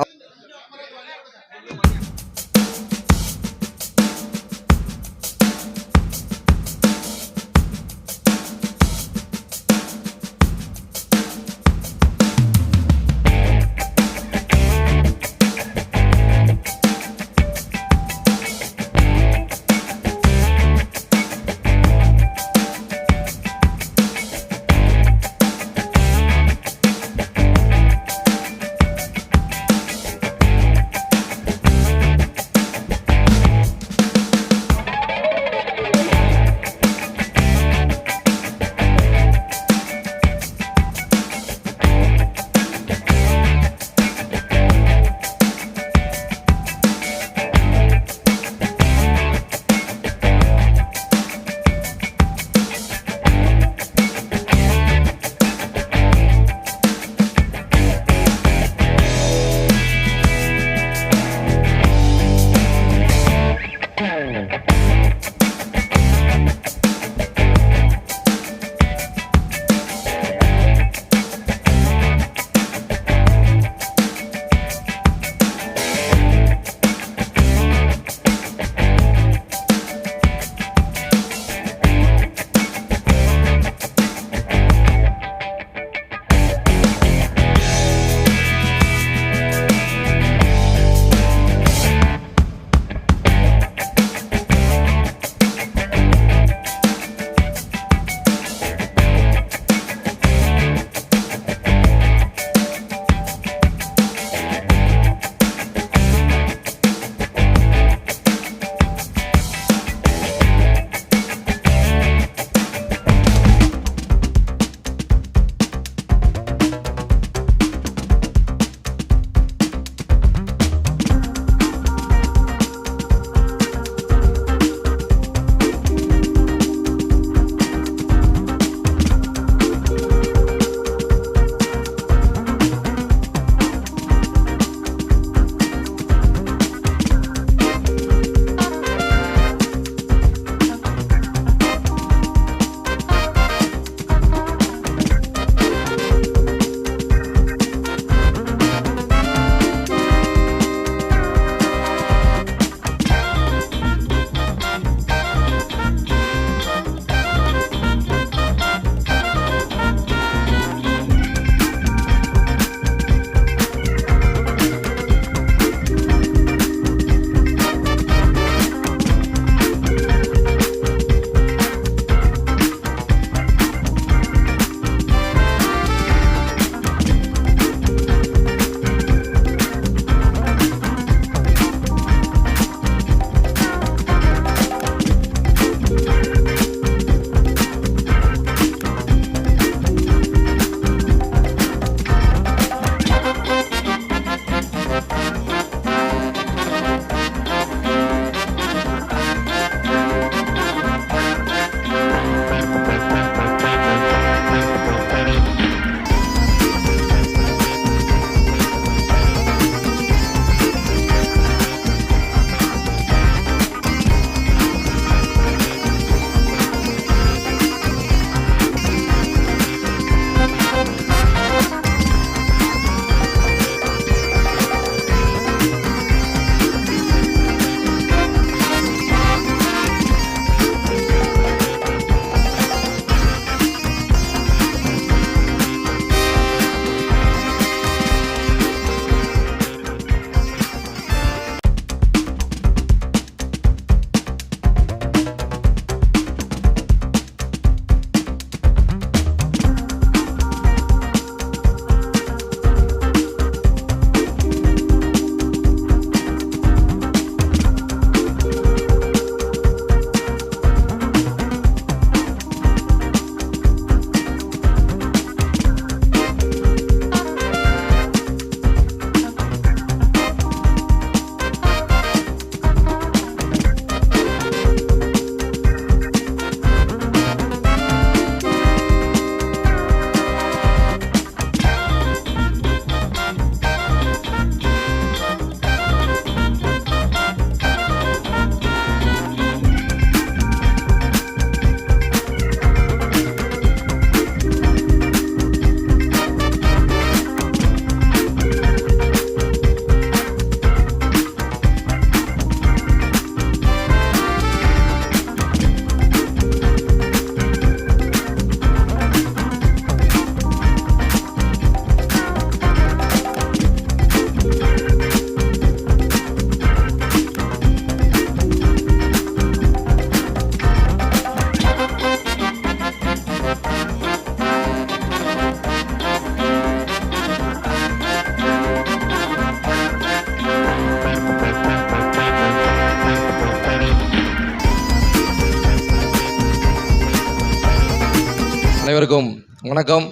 அனைவருக்கும் வணக்கம்.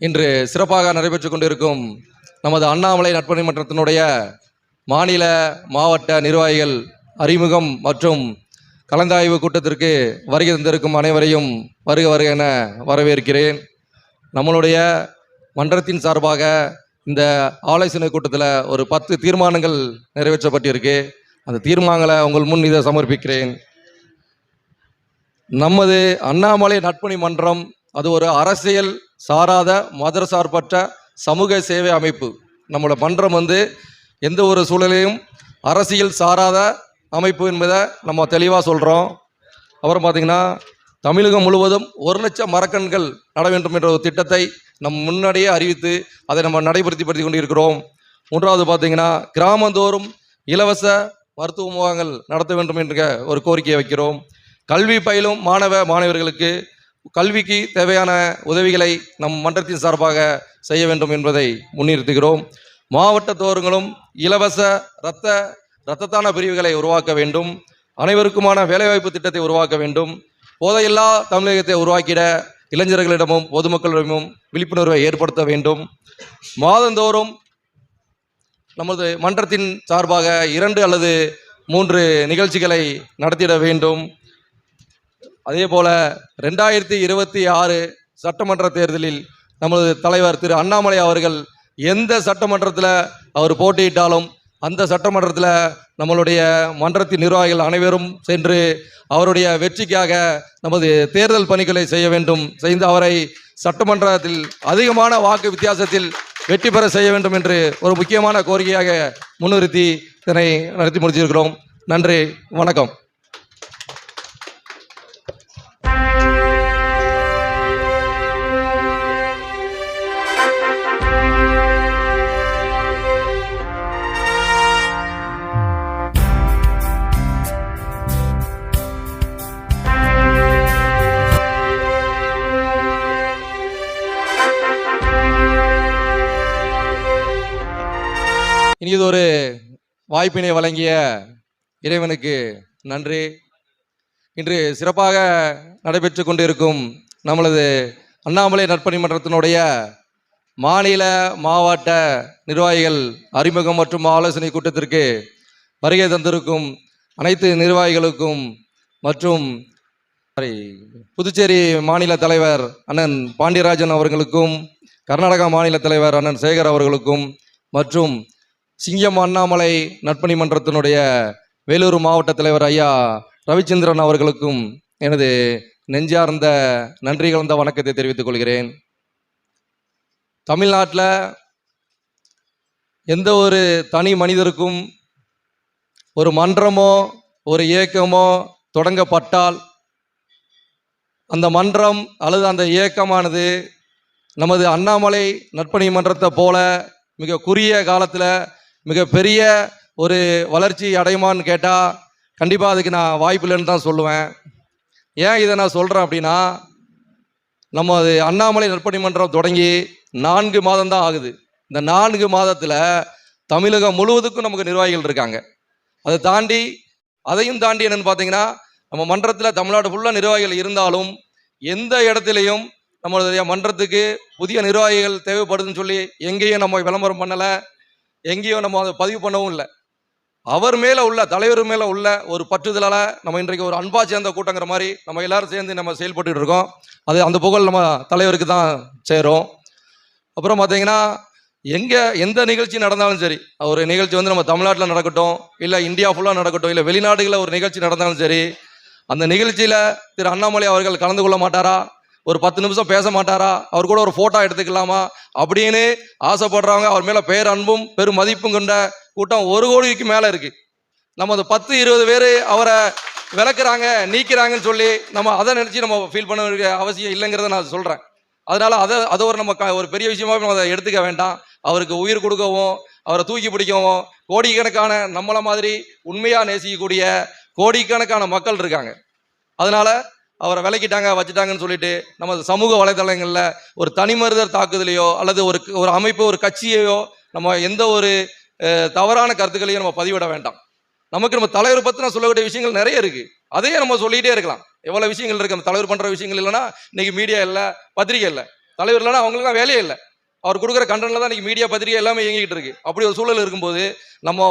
இன்று சிறப்பாக நடைபெற்று கொண்டிருக்கும் நமது அண்ணாமலை நட்பணி மன்றத்தினுடைய மாநில மாவட்ட நிர்வாகிகள் அறிமுகம் மற்றும் கலந்தாய்வு கூட்டத்திற்கு வருகை தந்திருக்கும் அனைவரையும் வருக வருக என வரவேற்கிறேன். நம்மளுடைய மன்றத்தின் சார்பாக இந்த ஆலோசனை கூட்டத்தில் ஒரு 10 தீர்மானங்கள் நிறைவேற்றப்பட்டிருக்கு. அந்த தீர்மானங்களை உங்கள் முன் இதை சமர்ப்பிக்கிறேன். நமது அண்ணாமலை நட்பணி மன்றம் அது ஒரு அரசியல் சாராத மதசார்பற்ற சமூக சேவை அமைப்பு. நம்மளோட மன்றம் எந்த ஒரு சூழலையும் அரசியல் சாராத அமைப்பு என்பதை நம்ம தெளிவாக சொல்கிறோம். அப்புறம் பார்த்திங்கன்னா தமிழகம் முழுவதும் 1 லட்சம் மரக்கன்கள் நட வேண்டும் என்ற ஒரு திட்டத்தை முன்னாடியே அறிவித்து அதை நம்ம நடைமுறைப்படுத்தி கொண்டிருக்கிறோம். 3வது பார்த்திங்கன்னா கிராமந்தோறும் இலவச மருத்துவ முகாம்கள் நடத்த வேண்டும் என்ற ஒரு கோரிக்கையை வைக்கிறோம். கல்வி பயிலும் மாணவர்களுக்கு கல்விக்கு தேவையான உதவிகளை நம் மன்றத்தின் சார்பாக செய்ய வேண்டும் என்பதை முன்னிறுத்துகிறோம். மாவட்ட தோறுங்களும் இலவச இரத்தத்தான பிரிவுகளை உருவாக்க வேண்டும். அனைவருக்குமான வேலைவாய்ப்பு திட்டத்தை உருவாக்க வேண்டும். போதையில்லா தமிழகத்தை உருவாக்கிட இளைஞர்களிடமும் பொதுமக்களிடமும் விழிப்புணர்வை ஏற்படுத்த வேண்டும். மாதந்தோறும் நமது மன்றத்தின் சார்பாக 2 அல்லது 3 நிகழ்ச்சிகளை நடத்திட வேண்டும். அதே போல 2026 சட்டமன்ற தேர்தலில் நமது தலைவர் திரு அண்ணாமலை அவர்கள் எந்த சட்டமன்றத்தில் அவர் போட்டியிட்டாலும் அந்த சட்டமன்றத்தில் நம்மளுடைய மன்றத்தின் நிர்வாகிகள் அனைவரும் சென்று அவருடைய வெற்றிக்காக நமது தேர்தல் பணிகளை செய்ய வேண்டும். செய்து அவரை சட்டமன்றத்தில் அதிகமான வாக்கு வித்தியாசத்தில் வெற்றி பெற செய்ய வேண்டும் என்று ஒரு முக்கியமான கோரிக்கையாக முன்னிறுத்தி இதனை நடத்தி முடிச்சிருக்கிறோம். நன்றி, வணக்கம். இனியதொரு வாய்ப்பினை வழங்கிய இறைவனுக்கு நன்றி. இன்று சிறப்பாக நடைபெற்று கொண்டிருக்கும் நம்மளது அண்ணாமலை நற்பணி மன்றத்தினுடைய மாநில மாவட்ட நிர்வாகிகள் அறிமுகம் மற்றும் ஆலோசனை கூட்டத்திற்கு வருகை தந்திருக்கும் அனைத்து நிர்வாகிகளுக்கும் மற்றும் புதுச்சேரி மாநில தலைவர் அண்ணன் பாண்டியராஜன் அவர்களுக்கும், கர்நாடகா மாநில தலைவர் அண்ணன் சேகர் அவர்களுக்கும் மற்றும் சிங்கம் அண்ணாமலை நட்பணி மன்றத்தினுடைய வேலூர் மாவட்ட தலைவர் ஐயா ரவிச்சந்திரன் அவர்களுக்கும் எனது நெஞ்சார்ந்த நன்றி கலந்த வணக்கத்தை தெரிவித்துக் கொள்கிறேன். தமிழ்நாட்டில் எந்த ஒரு தனி மனிதருக்கும் ஒரு மன்றமோ ஒரு இயக்கமோ தொடங்கப்பட்டால் அந்த மன்றம் அல்லது அந்த இயக்கமானது நமது அண்ணாமலை நட்பணி மன்றத்தை போல மிக குறுகிய காலத்தில் மிகப்பெரிய ஒரு வளர்ச்சி அடையுமான்னு கேட்டால் கண்டிப்பாக அதுக்கு நான் வாய்ப்பு இல்லைன்னு தான் சொல்லுவேன். ஏன் இதை நான் சொல்கிறேன் அப்படின்னா, நம்ம அது அண்ணாமலை நற்பணி மன்றம் தொடங்கி 4 மாதம்தான் ஆகுது. இந்த 4 மாதத்தில் தமிழகம் முழுவதுக்கும் நமக்கு நிர்வாகிகள் இருக்காங்க. அதையும் தாண்டி என்னென்னு பார்த்தீங்கன்னா, நம்ம மன்றத்தில் தமிழ்நாடு ஃபுல்லாக நிர்வாகிகள் இருந்தாலும் எந்த இடத்துலையும் நம்மளுடைய மன்றத்துக்கு புதிய நிர்வாகிகள் தேவைப்படுதுன்னு சொல்லி எங்கேயும் நம்ம விளம்பரம் பண்ணலை, எங்கேயும் நம்ம அதை பதிவு பண்ணவும் இல்லை. அவர் மேலே உள்ள தலைவர் மேலே உள்ள ஒரு பற்றுதலால் நம்ம இன்றைக்கு ஒரு அன்பா சேர்ந்த கூட்டங்கிற மாதிரி நம்ம எல்லாரும் சேர்ந்து நம்ம செயல்பட்டு இருக்கோம். அது அந்த புகழ் நம்ம தலைவருக்கு தான் சேரும். அப்புறம் பார்த்தீங்கன்னா எந்த நிகழ்ச்சி நடந்தாலும் சரி, ஒரு நிகழ்ச்சி நம்ம தமிழ்நாட்டில் நடக்கட்டும், இல்லை இந்தியா ஃபுல்லாக நடக்கட்டும், இல்லை வெளிநாடுகளில் ஒரு நிகழ்ச்சி நடந்தாலும் சரி, அந்த நிகழ்ச்சியில் திரு அண்ணாமலை அவர்கள் கலந்து கொள்ள மாட்டாரா, ஒரு 10 நிமிஷம் பேச மாட்டாரா, அவர் கூட ஒரு ஃபோட்டோ எடுத்துக்கலாமா அப்படின்னு ஆசைப்படுறவங்க, அவர் மேலே பேர் அன்பும் பெரும் மதிப்பும் கொண்ட கூட்டம் 1 கோடிக்கு மேலே இருக்குது. நம்ம அந்த 10-20 பேர் அவரை விளக்குறாங்க நீக்கிறாங்கன்னு சொல்லி நம்ம அதை நினச்சி நம்ம ஃபீல் பண்ண வேண்டிய அவசியம் இல்லைங்கிறத நான் சொல்கிறேன். அதனால் அதை ஒரு பெரிய விஷயமாக நம்ம அதை எடுத்துக்க வேண்டாம். அவருக்கு உயிர் கொடுக்கவும் அவரை தூக்கி பிடிக்கவும் கோடிக்கணக்கான நம்மளை மாதிரி உண்மையாக நேசிக்கக்கூடிய கோடிக்கணக்கான மக்கள் இருக்காங்க. அதனால் அவரை விலக்கிட்டாங்க வச்சுட்டாங்கன்னு சொல்லிட்டு நம்ம சமூக வலைதளங்களில் ஒரு தனி மனிதர் தாக்குதலையோ அல்லது ஒரு அமைப்பு ஒரு கட்சியையோ நம்ம எந்த ஒரு தவறான கருத்துக்களையும் நம்ம பதிவிட வேண்டாம். நமக்கு நம்ம தலைவர் பற்றி நான் சொல்லக்கூடிய விஷயங்கள் நிறைய இருக்குது, அதையே நம்ம சொல்லிகிட்டே இருக்கலாம். எவ்வளோ விஷயங்கள் இருக்குது. அந்த தலைவர் பண்ணுற விஷயங்கள் இல்லைன்னா இன்னைக்கு மீடியா இல்லை, பத்திரிகை இல்லை. தலைவர் இல்லைன்னா அவங்களுக்கு தான் வேலையே இல்லை. அவர் கொடுக்குற கண்டனில் தான் இன்னைக்கு மீடியா, பத்திரிகை எல்லாமே இயங்கிட்டு இருக்கு. அப்படி ஒரு சூழல் இருக்கும்போது நம்ம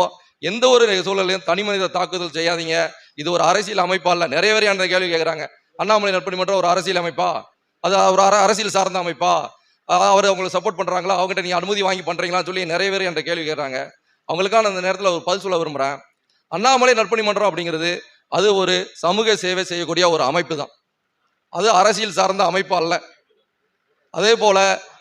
எந்த ஒரு சூழலையும் தனி மனித தாக்குதல் செய்யாதீங்க. இது ஒரு அரசியல் அமைப்பா இல்லை. நிறைய பேர் அந்த கேள்வி கேட்குறாங்க, அண்ணாமலை நற்பணி மன்றம் ஒரு அரசியல் அமைப்பா, அது ஒரு அரசியல் சார்ந்த அமைப்பா, அவர் அவங்களுக்கு சப்போர்ட் பண்ணுறாங்களா, அவங்ககிட்ட நீங்கள் அனுமதி வாங்கி பண்ணுறீங்களான்னு சொல்லி நிறைய பேர் என்ற கேள்வி கேட்குறாங்க. அவங்களுக்கான அந்த நேரத்தில் ஒரு பதில் சொல்ல விரும்புகிறேன். அண்ணாமலை நற்பணி மன்றம் அப்படிங்கிறது அது ஒரு சமூக சேவை செய்யக்கூடிய ஒரு அமைப்பு தான். அது அரசியல் சார்ந்த அமைப்பு அல்ல. அதே போல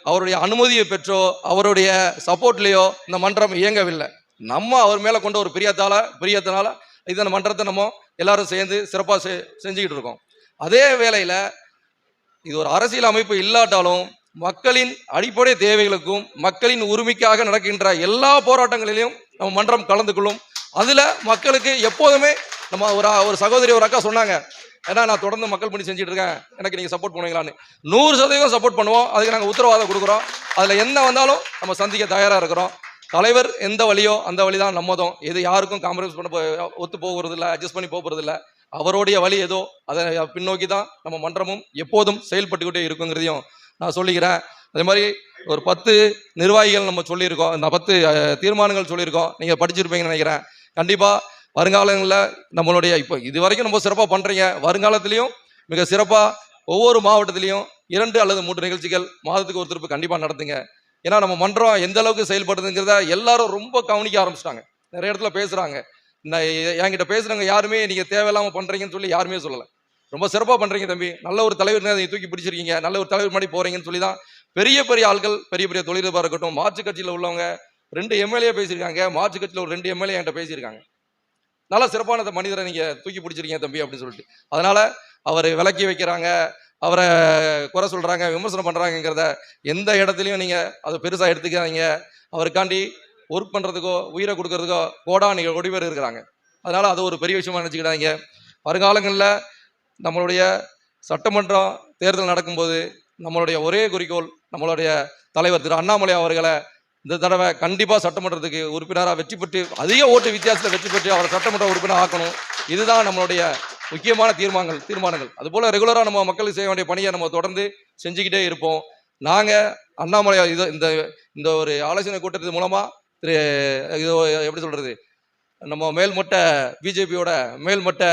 அவருடைய அனுமதியை பெற்றோ அவருடைய சப்போர்ட்லேயோ இந்த மன்றம் இயங்கவில்லை. நம்ம அவர் மேலே கொண்ட ஒரு பிரியத்தினால இந்த மன்றத்தை நம்ம எல்லாரும் சேர்ந்து சிறப்பாக செஞ்சுக்கிட்டு இருக்கோம். அதே வேளையில் இது ஒரு அரசியல் அமைப்பு இல்லாட்டாலும் மக்களின் அடிப்படை தேவைகளுக்கும் மக்களின் உரிமைக்காக நடக்கின்ற எல்லா போராட்டங்களிலும் நம்ம மன்றம் கலந்து கொள்ளும். அதில் மக்களுக்கு எப்போதுமே நம்ம ஒரு சகோதரி ஒரு அக்கா சொன்னாங்க, ஏன்னா நான் தொடர்ந்து மக்கள் பணி செஞ்சுட்டு இருக்கேன், எனக்கு நீங்கள் சப்போர்ட் பண்ணுவீங்களான்னு. 100% சப்போர்ட் பண்ணுவோம். அதுக்கு நாங்கள் உத்தரவாதம் கொடுக்குறோம். அதில் என்ன வந்தாலும் நம்ம சந்திக்க தயாராக இருக்கிறோம். தலைவர் எந்த வழியோ அந்த வழி தான் நம்மதும். எது யாருக்கும் காம்ப்ரமைஸ் பண்ண ஒத்து போகிறது இல்லை, அட்ஜஸ்ட் பண்ணி போகிறது இல்லை. அவருடைய வழி ஏதோ அதை பின்னோக்கி தான் நம்ம மன்றமும் எப்போதும் செயல்பட்டுக்கிட்டே இருக்குங்கிறதையும் நான் சொல்லிக்கிறேன். அதே மாதிரி ஒரு 10 நிர்வாகிகள் நம்ம சொல்லியிருக்கோம், இந்த 10 தீர்மானங்கள் சொல்லியிருக்கோம். நீங்கள் படிச்சிருப்பீங்கன்னு நினைக்கிறேன். கண்டிப்பாக வருங்காலங்களில் நம்மளுடைய இப்போ இது வரைக்கும் நம்ம சிறப்பாக பண்ணுறீங்க, வருங்காலத்திலையும் மிக சிறப்பாக ஒவ்வொரு மாவட்டத்திலையும் 2 அல்லது 3 நிகழ்ச்சிகள் மாதத்துக்கு ஒரு திருப்பு கண்டிப்பாக நடத்துங்க. ஏன்னா நம்ம மன்றம் எந்த அளவுக்கு செயல்படுதுங்கிறத எல்லாரும் ரொம்ப கவனிக்க ஆரம்பிச்சிட்டாங்க. நிறைய இடத்துல பேசுகிறாங்க. என்கிட்ட பேசுகிறவங்க யாருமே நீங்கள் தேவையில்லாமல் பண்ணுறீங்கன்னு சொல்லி யாருமே சொல்லலை. ரொம்ப சிறப்பாக பண்ணுறீங்க தம்பி, நல்ல ஒரு தலைவர் நீங்கள் தூக்கி பிடிச்சிருக்கீங்க, நல்ல ஒரு தலைவர் மாதிரி போகிறீங்கன்னு சொல்லி தான் பெரிய பெரிய ஆட்கள், பெரிய பெரிய தொழிலதிபராக இருக்கட்டும், மாற்று கட்சியில் உள்ளவங்க 2 எம்எல்ஏ பேசியிருக்காங்க, மாற்று கட்சியில் ஒரு 2 எம்எல்ஏ என்கிட்ட பேசியிருக்காங்க. நல்ல சிறப்பான மனிதரை நீங்கள் தூக்கி பிடிச்சிருக்கீங்க தம்பி அப்படின்னு சொல்லிட்டு. அதனால் அவரை விலக்கி வைக்கிறாங்க, அவரை குறை சொல்கிறாங்க, விமர்சனம் பண்ணுறாங்கிறத எந்த இடத்துலையும் நீங்கள் அதை பெருசாக எடுத்துக்காதீங்க. அவருக்காண்டி ஒர்க் பண்ணுறதுக்கோ உயிரை கொடுக்கறதுக்கோ கோடி பேர் இருக்கிறாங்க. அதனால் அது ஒரு பெரிய விஷயமா நினச்சிக்கிட்டாங்க. வருங்காலங்களில் நம்மளுடைய சட்டமன்றம் தேர்தல் நடக்கும்போது நம்மளுடைய ஒரே குறிக்கோள், நம்மளுடைய தலைவர் திரு அண்ணாமலை அவர்களை இந்த தடவை கண்டிப்பாக சட்டமன்றத்துக்கு உறுப்பினராக வெற்றி பெற்று அதிக ஓட்டு வித்தியாசத்தில் வெற்றி பெற்று அவரை சட்டமன்ற உறுப்பினர் ஆக்கணும். இதுதான் நம்மளுடைய முக்கியமான தீர்மானங்கள். அதுபோல் ரெகுலராக நம்ம மக்களுக்கு செய்ய வேண்டிய பணியை நம்ம தொடர்ந்து செஞ்சுக்கிட்டே இருப்போம். நாங்கள் அண்ணாமலை இந்த ஒரு ஆலோசனை கூட்டத்தின் மூலமாக இது எப்படி சொல்கிறது, நம்ம மேல்மட்ட பிஜேபியோட மேல்மட்ட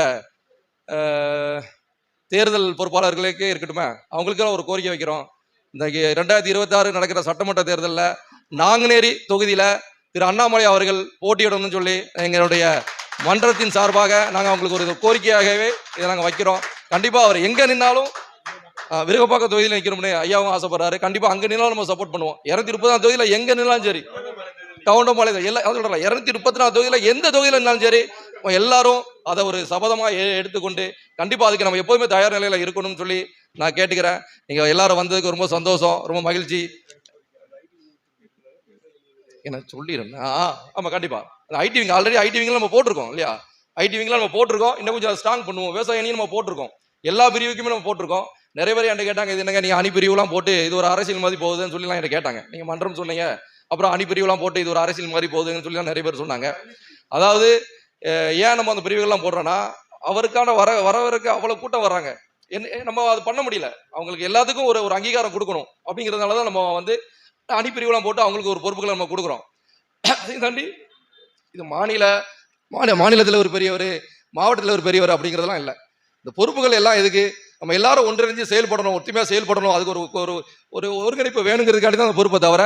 தேர்தல் பொறுப்பாளர்களுக்கே இருக்கட்டுமே, அவங்களுக்கெல்லாம் ஒரு கோரிக்கை வைக்கிறோம். இந்த 2026 நடக்கிற சட்டமன்ற தேர்தலில் நாங்குநேரி தொகுதியில் திரு அண்ணாமலை அவர்கள் போட்டியிடணும்னு சொல்லி எங்களுடைய மன்றத்தின் சார்பாக நாங்கள் அவங்களுக்கு ஒரு கோரிக்கையாகவே இதை நாங்கள் வைக்கிறோம். கண்டிப்பாக அவர் எங்கே நின்னாலும் விருகப்பாக்கம் தொகுதியில் நிற்கணும்னு ஐயாவும் ஆசைப்படுறாரு. கண்டிப்பாக அங்கே நின்னாலும் நம்ம சப்போர்ட் பண்ணுவோம். 230 தொகுதியில் எங்கே நின்னாலும் சரி, டவுன்டோமாலை எல்லாம் சொல்கிறேன், 234 தொகுதியில் எந்த தொகுதியில் நின்னாலும் சரி, எல்லாரும் அதை ஒரு சபதமாக எடுத்துக்கொண்டு கண்டிப்பாக அதுக்கு நம்ம எப்போதுமே தயார் நிலையில் இருக்கணும்னு சொல்லி நான் கேட்டுக்கிறேன். நீங்கள் எல்லாரும் வந்ததுக்கு ரொம்ப சந்தோஷம், ரொம்ப மகிழ்ச்சி. என்ன சொல்லிடுறேன். ஆமாம், கண்டிப்பாக ஐடிவிங்க ஆல்ரெடி ஐடிவிங்கில் நம்ம போட்டிருக்கோம் இல்லையா, ஐடிவிங்கில் நம்ம போட்டிருக்கோம். இன்னும் கொஞ்சம் ஸ்ட்ராங் பண்ணுவோம். விவசாய அணியும் நம்ம போட்டிருக்கோம், எல்லா பிரிவுக்குமே நம்ம போட்டிருக்கோம். நிறைய பேர் என்கிட்ட கேட்டாங்க, இது என்னங்க நீங்கள் அணிப்பிரிவுலாம் போட்டு இது ஒரு அரசியல் மாதிரி போகுதுன்னு சொல்லிலாம் என்கிட்ட கேட்டாங்க. நீங்கள் மன்றம் சொன்னீங்க, அப்புறம் அணிப்பிரிவுலாம் போட்டு இது ஒரு அரசியல் மாதிரி போகுதுன்னு சொல்லிலாம் நிறைய பேர் சொன்னாங்க. அதாவது ஏன் நம்ம அந்த பிரிவுகள்லாம் போடுறோன்னா, அவருக்கான வரவருக்கு அவ்வளோ கூட்டம் வர்றாங்க, நம்ம அது பண்ண முடியல. அவங்களுக்கு எல்லாத்துக்கும் ஒரு அங்கீகாரம் கொடுக்கணும். அப்படிங்கிறதுனால தான் நம்ம வந்து அணிப்பிரிவுலாம் போட்டு அவங்களுக்கு ஒரு பொறுப்புகளை நம்ம கொடுக்குறோம். அதையும் தாண்டி இது மாநிலத்தில் ஒரு பெரியவர், மாவட்டத்தில் ஒரு பெரியவர் அப்படிங்கிறதெல்லாம் இல்லை. இந்த பொறுப்புகள் எல்லாம் எதுக்கு, நம்ம எல்லாரும் ஒன்றிணைஞ்சு செயல்படணும், ஒற்றுமையாக செயல்படணும். அதுக்கு ஒரு ஒருங்கிணைப்பு வேணுங்கிறதுக்காண்டி தான் அந்த பொறுப்பை தவிர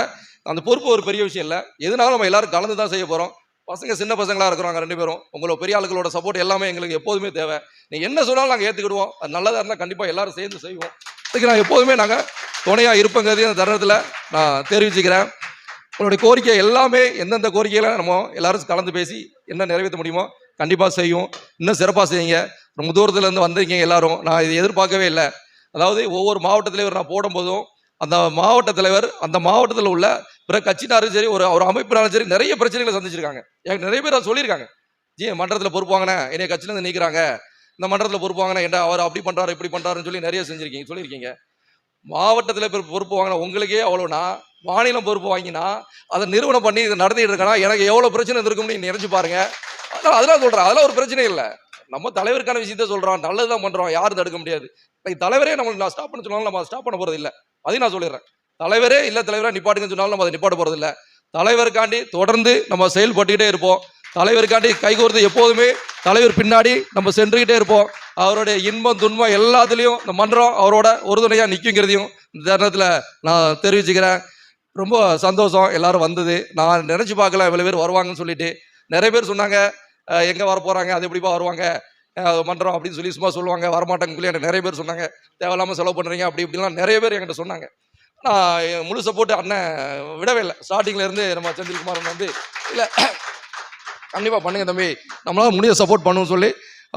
அந்த பொறுப்பு ஒரு பெரிய விஷயம் இல்லை. எதுனாலும் நம்ம எல்லாரும் கலந்து தான் செய்ய போகிறோம். பசங்க சின்ன பசங்களாக இருக்கிறாங்க 2 பேரும். உங்களோட பெரிய ஆளுகளோட சப்போர்ட் எல்லாமே எங்களுக்கு எப்போதுமே தேவை. நீங்கள் என்ன சொன்னாலும் நாங்கள் ஏற்றுக்கிடுவோம். அது நல்லதாக இருந்தால் கண்டிப்பாக எல்லாரும் சேர்ந்து செய்வோம். அதுக்கு நாங்கள் எப்போதுமே நாங்கள் துணையாக இருப்பங்கிறதையும் அந்த தருணத்தில் நான் தெரிவிச்சுக்கிறேன். உங்களுடைய கோரிக்கை எல்லாமே எந்தெந்த கோரிக்கைகளை நம்ம எல்லாரும் கலந்து பேசி என்ன நிறைவேற்ற முடியுமோ கண்டிப்பாக செய்யும். இன்னும் சிறப்பாக செய்யுங்க. ரொம்ப தூரத்துலேருந்து வந்திருக்கீங்க எல்லாரும், நான் இதை எதிர்பார்க்கவே இல்லை. அதாவது ஒவ்வொரு மாவட்டத்திலையும் நான் போடும்போதும் அந்த மாவட்ட தலைவர் அந்த மாவட்டத்தில் உள்ள பிற கட்சினாரும் சரி, ஒரு அமைப்பினாலும் சரி, நிறைய பிரச்சனைகளை சந்திச்சிருக்காங்க. எனக்கு நிறைய பேர் அதை சொல்லியிருக்காங்க. மன்றத்தில் பொறுப்பு வாங்கினேன், என்னைய கட்சியிலேருந்து நீக்கிறாங்க, இந்த மன்றத்தில் பொறுப்பு வாங்கினேன், என்ன அவர் அப்படி பண்ணுறாரு இப்படி பண்ணுறாருன்னு சொல்லி நிறைய சொல்லியிருக்கீங்க. மாவட்டத்தில் பொறுப்பு வாங்கின உங்களுக்கே அவ்வளோனா, மாநிலம் பொறுப்பு வாங்கினா அதை நிறுவனம் பண்ணி இதை நடத்திட்டு இருக்கனா எனக்கு எவ்வளோ பிரச்சனை இருக்கும்னு நினைச்சு பாருங்க. அதெல்லாம் சொல்கிறேன், அதெல்லாம் ஒரு பிரச்சனை இல்லை. நம்ம தலைவருக்கான விஷயத்த சொல்கிறோம், நல்லதுதான் பண்ணுறோம், யாரும் தடுக்க முடியாது. இன்னைக்கு தலைவரே நம்மளுக்கு நான் ஸ்டாப் பண்ண சொன்னாலும் நம்ம ஸ்டாப் பண்ண போகிறது இல்லை. அதையும் நான் சொல்லிடுறேன். தலைவரே இல்லை தலைவராக நிப்பாட்டுங்கன்னு சொன்னாலும் நம்ம அதை நிப்பாட்ட போகிறது இல்லை. தலைவருக்காண்டி தொடர்ந்து நம்ம செயல்பட்டுக்கிட்டே இருப்போம். தலைவருக்காண்டி கைகோர்த்து எப்போதுமே தலைவர் பின்னாடி நம்ம சென்றுக்கிட்டே இருப்போம். அவருடைய இன்பம் துன்பம் எல்லாத்துலேயும் இந்த மன்றம் அவரோட உறுதுணையாக நிற்குங்கிறதையும் இந்த தருணத்தில் நான் தெரிவிச்சுக்கிறேன். ரொம்ப சந்தோஷம் எல்லாரும் வந்தது. நான் நினச்சி பார்க்கல இவ்வளோ பேர் வருவாங்கன்னு சொல்லிட்டு. நிறைய பேர் சொன்னாங்க எங்கே வர போகிறாங்க, அது எப்படிப்பா வருவாங்க மன்றம் அப்படின்னு சொல்லி சும்மா சொல்லுவாங்க, வரமாட்டாங்கன்னு சொல்லி எனக்கு நிறைய பேர் சொன்னாங்க. தேவையில்லாமல் செலவு பண்ணுறீங்க அப்படி இப்படிலாம் நிறைய பேர் என்கிட்ட சொன்னாங்க. நான் முழு சப்போர்ட்டு அண்ணன் விடவே இல்லை. ஸ்டார்டிங்லேருந்து நம்ம செந்தில்குமார் வந்து இல்லை கண்டிப்பாக பண்ணுங்க தம்பி, நம்மளால் முடிய சப்போர்ட் பண்ணுன்னு சொல்லி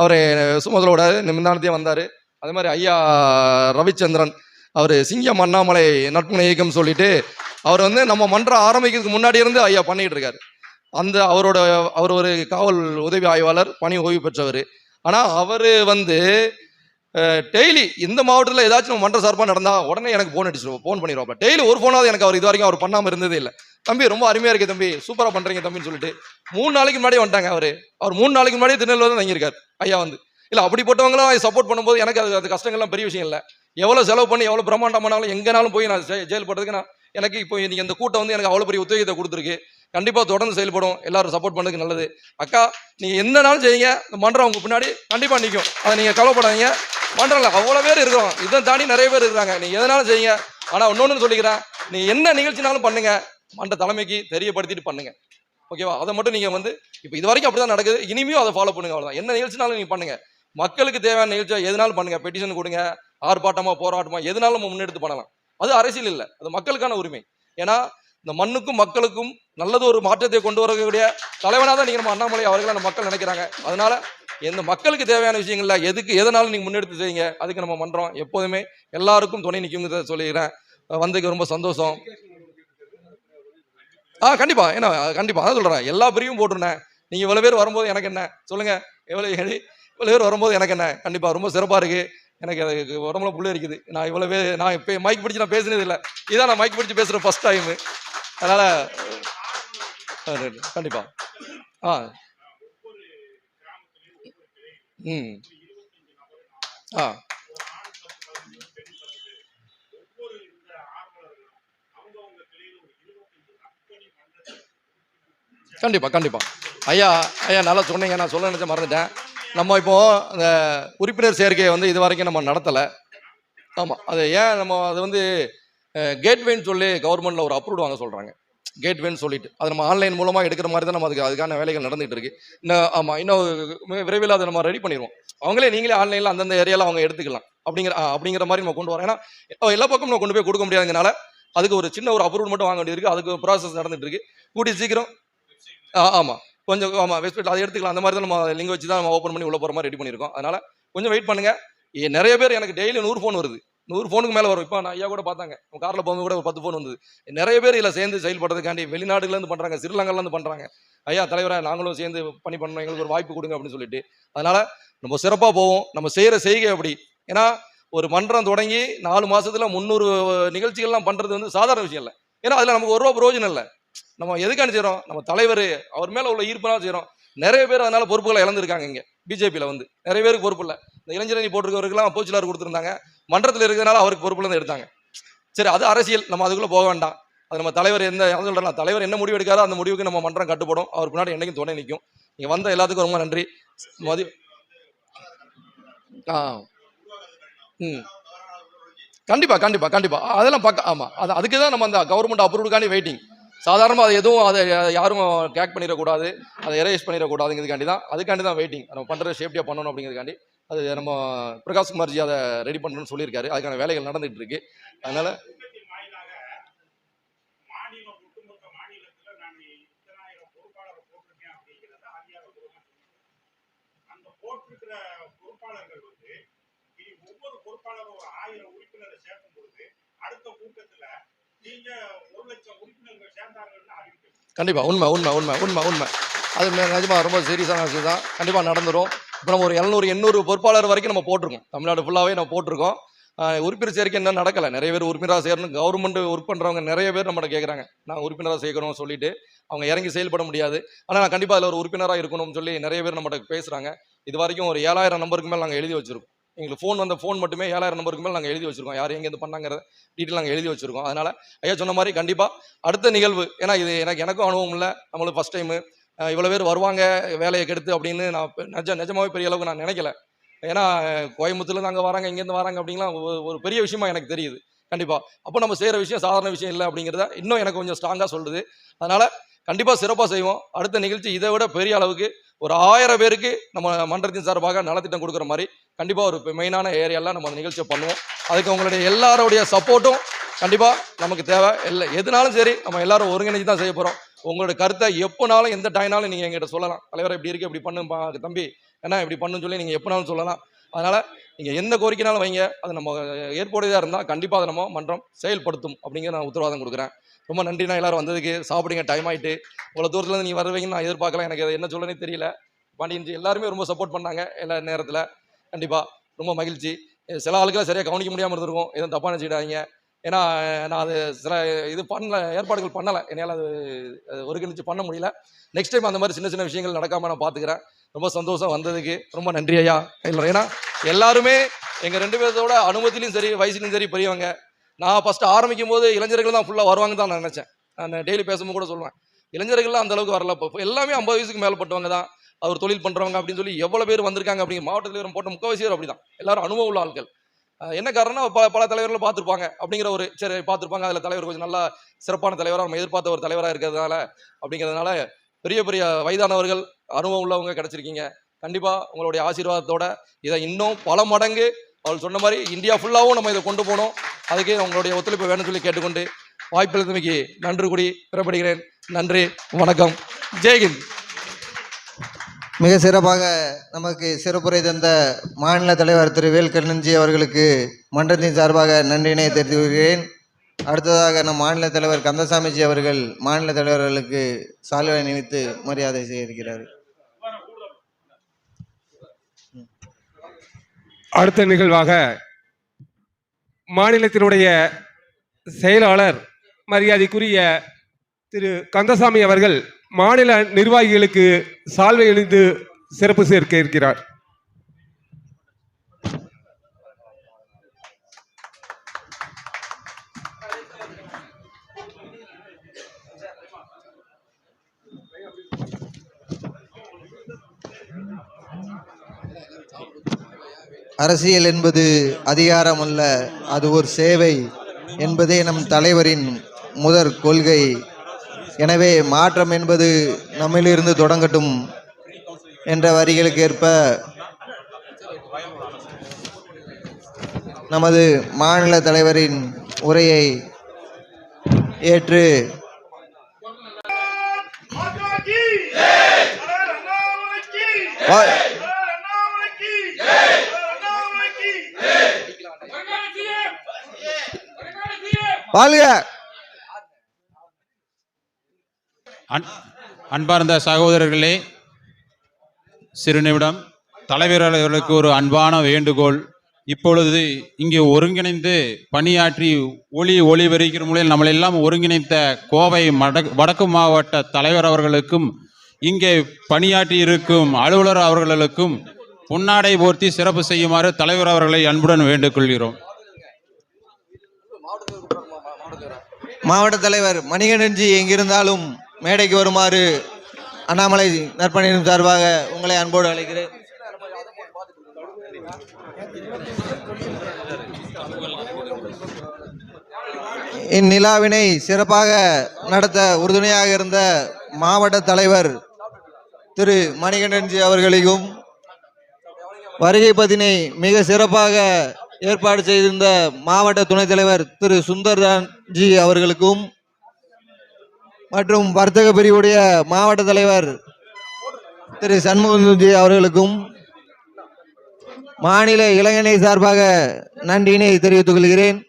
அவர் சுமதலோட நிமிந்தானத்தையே வந்தார். அதே மாதிரி ஐயா ரவிச்சந்திரன் அவர் சிங்கம் அண்ணாமலை நட்புணை இயக்கம் சொல்லிட்டு அவர் வந்து நம்ம மன்றம் ஆரம்பிக்கிறதுக்கு முன்னாடி இருந்து ஐயா பண்ணிகிட்டு இருக்காரு. அவர் ஒரு காவல் உதவி ஆய்வாளர், பணி ஓய்வு பெற்றவர். ஆனால் அவர் வந்து டெய்லி இந்த மாவட்டத்தில் ஏதாச்சும் மன்ற சார்பாக நடந்தால் உடனே எனக்கு ஃபோன் பண்ணிடுவாப்பா. டெய்லி ஒரு ஃபோனாவது எனக்கு அவர் இது வரைக்கும் அவர் பண்ணாமல் இருந்ததே இல்லை. தம்பி ரொம்ப அருமையாக இருக்குது தம்பி, சூப்பராக பண்ணுறீங்க தம்பின்னு சொல்லிட்டு 3 நாளைக்கு முன்னாடி வந்துட்டாங்க. அவர் 3 நாளைக்கு முன்னாடியே திருநெல்வேலி வந்து தங்கியிருக்காரு ஐயா வந்து. இல்லை அப்படிப்பட்டவங்களும் சப்போர்ட் பண்ணும்போது எனக்கு அது கஷ்டங்கள்லாம் பெரிய விஷயம் இல்லை. எவ்வளோ செலவு பண்ணி எவ்வளோ பிரம்மாண்டமானாலும் எங்கேனாலும் போய் நான் செயல்படுறதுக்கு எனக்கு இப்போ நீங்கள் இந்த கூட்டம் வந்து எனக்கு அவ்வளோ பெரிய உத்வேகத்தை கொடுத்துருக்கு. கண்டிப்பாக தொடர்ந்து செயல்படும். எல்லாரும் சப்போர்ட் பண்ணுறதுக்கு நல்லது. அக்கா நீங்கள் எந்த நாளும் செய்யுங்க, இந்த மன்றம் உங்க பின்னாடி கண்டிப்பாக நிற்கும். அதை நீங்கள் கவலைப்படாதீங்க. மன்றம்ல அவ்வளோ பேர் இருக்கிறோம், இதை தாண்டி நிறைய பேர் இருக்கிறாங்க. நீங்கள் எதனாலும் செய்யுங்க. ஆனால் இன்னொன்று சொல்லிக்கிறேன், நீங்கள் என்ன நிகழ்ச்சினாலும் பண்ணுங்க, மன்ற தலைமைக்கு தெரியப்படுத்திட்டு பண்ணுங்க. ஓகேவா? அதை மட்டும் நீங்கள் வந்து இப்போ இது வரைக்கும் அப்படி தான் நடக்குது, இனிமையும் அதை ஃபாலோ பண்ணுங்க. அவ்வளோதான். என்ன நிகழ்ச்சினாலும் நீங்கள் பண்ணுங்க. மக்களுக்கு தேவையான நிகழ்ச்சியாக எதுனாலும் பண்ணுங்க. பெட்டிஷன் கொடுங்க, ஆர்ப்பாட்டமாக போராட்டமாக எதுனாலும் நம்ம முன்னெடுத்து பண்ணலாம். அது அரசியல் இல்லை, அது மக்களுக்கான உரிமை. ஏன்னா இந்த மண்ணுக்கும் மக்களுக்கும் நல்லது ஒரு மாற்றத்தை கொண்டு வரக்கூடிய தலைவனாக தான் நீங்கள் நம்ம அண்ணாமலை அவர்களை நம்ம மக்கள் நினைக்கிறாங்க. அதனால எந்த மக்களுக்கு தேவையான விஷயங்கள்ல எதனாலும் நீங்கள் முன்னெடுத்து செய்யுங்க. அதுக்கு நம்ம மன்றம் எப்போதுமே எல்லாருக்கும் துணை நிற்குங்கிறத சொல்லிக்கிறேன். வந்ததுக்கு ரொம்ப சந்தோஷம். கண்டிப்பா, ஏன்னா கண்டிப்பா அதான் சொல்றேன், எல்லா பிரிவும் போட்டுருந்தேன். நீங்க இவ்வளவு பேர் வரும்போது எனக்கு என்ன சொல்லுங்க, இவ்வளவு பேர் வரும்போது எனக்கு என்ன, கண்டிப்பா ரொம்ப சிறப்பா இருக்கு. எனக்கு அது உடம்புல புள்ள இருக்குது. நான் இவ்வளவு பேர் நான் இப்போ மைக் பிடிச்சி நான் பேசுனது இல்லை. இதான் நான் மைக் பிடிச்சி பேசுறேன் ஃபர்ஸ்ட் டைம். அதனால கண்டிப்பா கண்டிப்பா கண்டிப்பா ஐயா நல்லா சொன்னீங்க. நான் சொல்ல நினைச்ச மறந்துட்டேன். நம்ம இப்போ அந்த உறுப்பினர் சேர்க்கையை வந்து இது வரைக்கும் நம்ம நடத்தலை. ஆமாம், அது ஏன் நம்ம அது வந்து கேட்வேன்னு சொல்லி கவர்மெண்ட்டில் ஒரு அப்ரூவ் வாங்க சொல்கிறாங்க. கேட்வேன்னு சொல்லிட்டு அது நம்ம ஆன்லைன் மூலமாக எடுக்கிற மாதிரி தான் நம்ம அதுக்கான வேலைகள் நடந்துகிட்டு இருக்கு. இன்னும் விரைவில் அதை நம்ம ரெடி பண்ணிடுவோம். நீங்களே ஆன்லைனில் அந்தந்த ஏரியாவில் அவங்க எடுத்துக்கலாம் அப்படிங்கிற மாதிரி நம்ம கொண்டு வரோம். ஏன்னா எல்லா பக்கமும் நம்ம கொண்டு போய் கொடுக்க முடியாதுங்கனால அதுக்கு ஒரு சின்ன ஒரு அப்ரூவல் மட்டும் வாங்க வேண்டியிருக்கு. அதுக்கு ப்ராசஸ் நடந்துட்டு இருக்கு. கூட்டி சீக்கிரம் ஆமாம் கொஞ்சம் வெப்சைட் அதை எடுத்துக்கலாம். அந்த மாதிரி தான் நம்ம லிங்க் வச்சு தான் நம்ம ஓப்பன் பண்ணி உள்ள போகிற மாதிரி ரெடி பண்ணியிருக்கோம். அதனால் கொஞ்சம் வெயிட் பண்ணுங்கள். நிறைய பேர் எனக்கு டெய்லி 100 ஃபோன் வருது, 100 ஃபோனுக்கு மேலே வரும். இப்போ நான் ஐயா கூட பார்த்தாங்க, காரில் போகும்போது கூட ஒரு 10 ஃபோன் வந்தது. நிறைய பேர் இதில் சேர்ந்து செயல்படுறதுக்காண்டி வெளிநாடுலேருந்து பண்ணுறாங்க, ஸ்ரீலங்காலேருந்து பண்ணுறாங்க. ஐயா தலைவரை நாங்களும் சேர்ந்து பண்ணணும், எங்களுக்கு ஒரு வாய்ப்பு கொடுங்க அப்படின்னு சொல்லிட்டு. அதனால் நம்ம சிறப்பாக போவோம். நம்ம செய்கிற செய்கை அப்படி. ஏன்னா ஒரு மன்றம் தொடங்கி 4 மாதத்தில் 300 நிகழ்ச்சிகள்லாம் பண்ணுறது வந்து சாதாரண விஷயம் இல்லை. ஏன்னா அதில் நமக்கு 1 ரூபா பிரயோஜனம் இல்லை. நம்ம எதுக்காண்டி செய்கிறோம், நம்ம தலைவர் அவர் மேலே உள்ள ஈர்ப்புனால செய்கிறோம். நிறைய பேர் அதனால பொறுப்புகளை இழந்திருக்காங்க. இங்கே பிஜேபியில் வந்து நிறைய பேருக்கு பொறுப்பு இல்லை. இந்த இளைஞரணி போட்டிருக்கவருக்கெல்லாம் போச்சுலார் கொடுத்துருந்தாங்க. மன்றத்தில் இருக்கிறதுனால அவருக்கு பொறுப்புலேருந்து எடுத்தாங்க. சரி, அது அரசியல், நம்ம அதுக்குள்ளே போக வேண்டாம். அது நம்ம தலைவர் சொல்கிறேன், தலைவர் என்ன முடிவு எடுக்காரோ அந்த முடிவுக்கு நம்ம மன்றம் கட்டுப்படும். அவருக்கு முன்னாடி என்றைக்கும் துணை நிற்கும். நீங்கள் வந்த எல்லாத்துக்கும் ரொம்ப நன்றி. கண்டிப்பாக கண்டிப்பாக கண்டிப்பாக அதெல்லாம் ஆமாம், அதுக்கு தான் நம்ம அந்த கவர்மெண்ட் அப்ரூவ்டுக்காண்டி வெயிட்டிங். சாதாரணமாக அது எதுவும் அதை யாரும் கேக் பண்ணிடக்கூடாது, அதை எரேஸ் பண்ணிடக்கூடாதுங்கிறதுக்காண்டி தான், அதுக்காண்டி தான் வெயிட்டிங். நம்ம பண்ணுறது சேஃப்டியாக பண்ணணும் அப்படிங்கிறதுக்காண்டி. அது நம்ம பிரகாஷ் குமார்ஜி அதை ரெடி பண்ணணும்னு சொல்லியிருக்காரு. அதுக்கான வேலைகள் நடந்துகிட்டு இருக்கு. அதனால கண்டிப்பா உண்மை உண்மை உண்மை உண்மை உண்மை அது நிஜமா ரொம்ப சீரியஸான விஷயம் தான். கண்டிப்பாக நடந்துடும். இப்போ நம்ம ஒரு 700-800 பொறுப்பாளர் வரைக்கும் நம்ம போட்டிருக்கோம். தமிழ்நாடு ஃபுல்லாகவே நம்ம போட்டிருக்கோம். உறுப்பினர் சேர்க்கை இன்னும் நடக்கலை. நிறைய பேர் உறுப்பினராக சேரணும். கவர்மெண்ட் ஒர்க் பண்ணுறவங்க நிறைய பேர் நம்மகிட்ட கேட்குறாங்க, நான் உறுப்பினராக சேர்க்கணும்னு சொல்லிட்டு அவங்க இறங்கி செயல்பட முடியாது. ஆனால் நான் கண்டிப்பாக அதில் ஒரு உறுப்பினராக இருக்கணும்னு சொல்லி நிறைய பேர் நம்மகிட்ட பேசுகிறாங்க. இது வரைக்கும் ஒரு 7000 நம்பருக்கு மேலே நாங்கள் எழுதி வச்சிருக்கோம். எங்களுக்கு ஃபோன் மட்டுமே 7000 நம்பருக்கு மேலே நாங்கள் எழுதி வச்சிருக்கோம். யார் எங்கேருந்து பண்ணாங்கிறத டீட்டெயில் நாங்கள் எழுதி வச்சிருக்கோம். அதனால ஐயா சொன்ன மாதிரி கண்டிப்பாக அடுத்த நிகழ்வு, ஏன்னா இது எனக்கும் அனுபவம் இல்லை, நம்மளுக்கு ஃபர்ஸ்ட் டைமு, இவ்வளோ பேர் வருவாங்க வேலையை கெடுத்து அப்படின்னு நான் நிஜமாவே பெரிய அளவுக்கு நான் நினைக்கல. ஏன்னா கோயம்புத்தூர்லேருந்து அங்கே வராங்க, இங்கேருந்து வராங்க அப்படிங்கலாம் ஒரு பெரிய விஷயமா எனக்கு தெரியுது. கண்டிப்பாக அப்போ நம்ம செய்கிற விஷயம் சாதாரண விஷயம் இல்லை அப்படிங்கிறத இன்னும் எனக்கு கொஞ்சம் ஸ்ட்ராங்காக சொல்லுது. அதனால் கண்டிப்பாக சிறப்பாக செய்வோம். அடுத்த நிகழ்ச்சி இதை விட பெரிய அளவுக்கு ஒரு 1000 பேருக்கு நம்ம மன்றத்தின் சார்பாக நலத்திட்டம் கொடுக்குற மாதிரி கண்டிப்பாக ஒரு மெயினான ஏரியாலாம் நம்ம அந்த நிகழ்ச்சியை பண்ணுவோம். அதுக்கு உங்களுடைய எல்லாருடைய சப்போர்ட்டும் கண்டிப்பாக நமக்கு தேவை. எதுனாலும் சரி நம்ம எல்லாரும் ஒருங்கிணைஞ்சு தான் செய்ய போகிறோம். உங்களோட கருத்தை எப்போனாலும் எந்த டைம்னாலும் நீங்கள் எங்கிட்ட சொல்லலாம். தலைவரை இப்படி இருக்கு, இப்படி பண்ணு தம்பி, ஏன்னா இப்படி பண்ணுன்னு சொல்லி நீங்கள் எப்போனாலும் சொல்லலாம். அதனால் நீங்கள் எந்த கோரிக்கைனாலும் வைங்க, அது நம்ம ஏற்புடையதாக இருந்தால் கண்டிப்பாக அதை நம்ம மன்றம் செயல்படுத்தும் அப்படிங்கிற நான் உத்தரவாதம் கொடுக்குறேன். ரொம்ப நன்றிண்ணா எல்லாரும் வந்ததுக்கு. சாப்பிடுங்க, டைம் ஆகிட்டு. இவ்வளோ தூரத்துலேருந்து நீங்கள் வருவீங்கன்னு நான் எதிர்பார்க்கலாம். எனக்கு என்ன சொல்லனே தெரியல. பாண்டியன்ஜி எல்லாருமே ரொம்ப சப்போர்ட் பண்ணாங்க எல்லா நேரத்தில். கண்டிப்பாக ரொம்ப மகிழ்ச்சி. சில ஆளுக்கெல்லாம் சரியாக கவனிக்க முடியாமல் இருந்திருக்கும், எதுவும் தப்பாக நினச்சிக்கிட்டாங்க. ஏன்னா நான் அது சில ஏற்பாடுகள் பண்ணலை, என்னால் அது ஒருங்கிணைச்சு பண்ண முடியல. நெக்ஸ்ட் டைம் அந்த மாதிரி சின்ன சின்ன விஷயங்கள் நடக்காமல் நான் பார்த்துக்கிறேன். ரொம்ப சந்தோஷம் வந்ததுக்கு, ரொம்ப நன்றி ஐயா. இல்லை ஏன்னா எல்லாருமே எங்கள் 2 பேர்த்தோட அனுமதியிலும் சரி வயசுலையும் சரி பெரியவங்க. நான் ஃபஸ்ட்டு ஆரம்பிக்கும் போது இளைஞர்கள் தான் ஃபுல்லாக வருவாங்க தான் நான் நினச்சேன். நான் டெய்லி பேசும்போது கூட சொல்லுவேன், இளைஞர்கள்லாம் அந்த அளவுக்கு வரல. இப்போ எல்லாமே 50 வயசுக்கு மேற்பட்டவங்க தான், அவர் தொழில் பண்ணுறவங்க அப்படின்னு சொல்லி எவ்வளோ பேர் வந்திருக்காங்க. அப்படிங்கிற மாவட்டத்தில் போட்ட 3/4 பேர் அப்படி தான், எல்லாரும் அனுபவம் உள்ள ஆட்கள். என்ன காரணம்னா பல தலைவர்களை பார்த்துருப்பாங்க அப்படிங்கிற ஒரு சரி பார்த்துருப்பாங்க. அதில் தலைவர் கொஞ்சம் நல்லா சிறப்பான தலைவராக நம்ம எதிர்பார்த்த ஒரு தலைவராக இருக்கிறதுனால அப்படிங்கிறதுனால பெரிய பெரிய வயதானவர்கள் அனுபவம் உள்ளவங்க கிடைச்சிருக்கீங்க. கண்டிப்பாக உங்களுடைய ஆசீர்வாதத்தோட இதை இன்னும் பல மடங்கு அவள் சொன்ன மாதிரி இந்தியா ஃபுல்லாகவும் நம்ம இதை கொண்டு போகணும். அதுக்கு உங்களுடைய ஒத்துழைப்பு வேணும்னு சொல்லி கேட்டுக்கொண்டு வாய்ப்பளித்தமைக்கு நன்றி கூடி பெறப்படுகிறேன். நன்றி, வணக்கம், ஜெய்ஹிந்த். மிக சிறப்பாக நமக்கு சிறப்புரை தந்த மாநில தலைவர் திரு வேல்கண்ணன்ஜி அவர்களுக்கு மன்றத்தின் சார்பாக நன்றியினை தெரிவித்து வருகிறேன். அடுத்ததாக நம் மாநில தலைவர் கந்தசாமிஜி அவர்கள் மாநில தலைவர்களுக்கு சால்வை அணிவித்து மரியாதை செய்ய இருக்கிறார். அடுத்த நிகழ்வாக மாநிலத்தினுடைய செயலாளர் மரியாதைக்குரிய திரு கந்தசாமி அவர்கள் மாநில நிர்வாகிகளுக்கு சால்வை அணிந்து சிறப்பு சேர்க்க இருக்கிறார். அரசியல் என்பது அதிகாரம் அல்ல, அது ஒரு சேவை என்பதே நம் தலைவரின் முதற் கொள்கை. எனவே மாற்றம் என்பது நம்மிலிருந்து தொடங்கட்டும் என்ற வரிகளுக்கு ஏற்ப நமது மாநில தலைவரின் உரையை ஏற்று வாழ்க. அன்பார்ந்த சகோதரர்களே, சிறு நிமிடம் தலைவர் அவர்களுக்கு ஒரு அன்பான வேண்டுகோள். இப்பொழுது இங்கே ஒருங்கிணைந்து பணியாற்றி ஒளிவருகிற முறையில் நம்மளெல்லாம் ஒருங்கிணைத்த கோவை வடக்கு மாவட்ட தலைவர் அவர்களுக்கும் இங்கே பணியாற்றி இருக்கும் அலுவலர் அவர்களுக்கும் பொன்னாடை போர்த்தி சிறப்பு செய்யுமாறு தலைவர் அவர்களை அன்புடன் வேண்டுகொள்கிறோம். மாவட்ட தலைவர் மணிகண்டன்ஜி எங்கிருந்தாலும் மேடைக்கு வருமாறு அண்ணாமலை நற்பணியின் சார்பாக உங்களை அன்போடு அழைக்கிறேன். இந்நிலாவினை சிறப்பாக நடத்த உறுதுணையாக இருந்த மாவட்ட தலைவர் திரு மணிகண்டன்ஜி அவர்களையும் வருகை பதினை மிக சிறப்பாக ஏற்பாடு செய்திருந்த மாவட்ட துணைத் தலைவர் திரு சுந்தர்ஜி அவர்களுக்கும் மற்றும் வர்த்தக பிரிவுடைய மாவட்ட தலைவர் திரு சண்முகஜி அவர்களுக்கும் மாநில இளைஞனை சார்பாக நன்றியினை தெரிவித்துக் கொள்கிறேன்.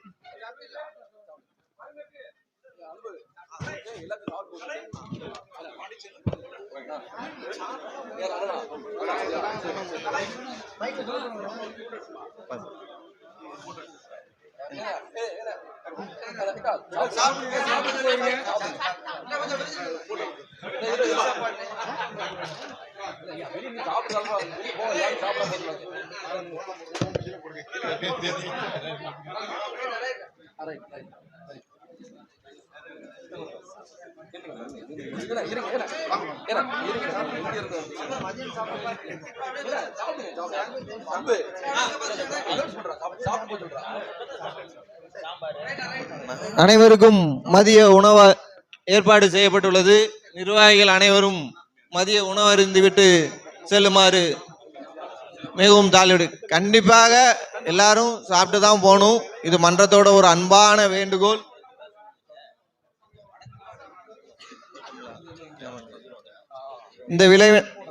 அனைவருக்கும் மதிய உணவு ஏற்பாடு செய்யப்பட்டுள்ளது. நிர்வாகிகள் அனைவரும் மதிய உணவு அருந்திவிட்டு செல்லுமாறு மிகவும் தாழ்வு. கண்டிப்பாக எல்லாரும் சாப்பிட்டு தான் போகணும். இது மன்றத்தோட ஒரு அன்பான வேண்டுகோள்.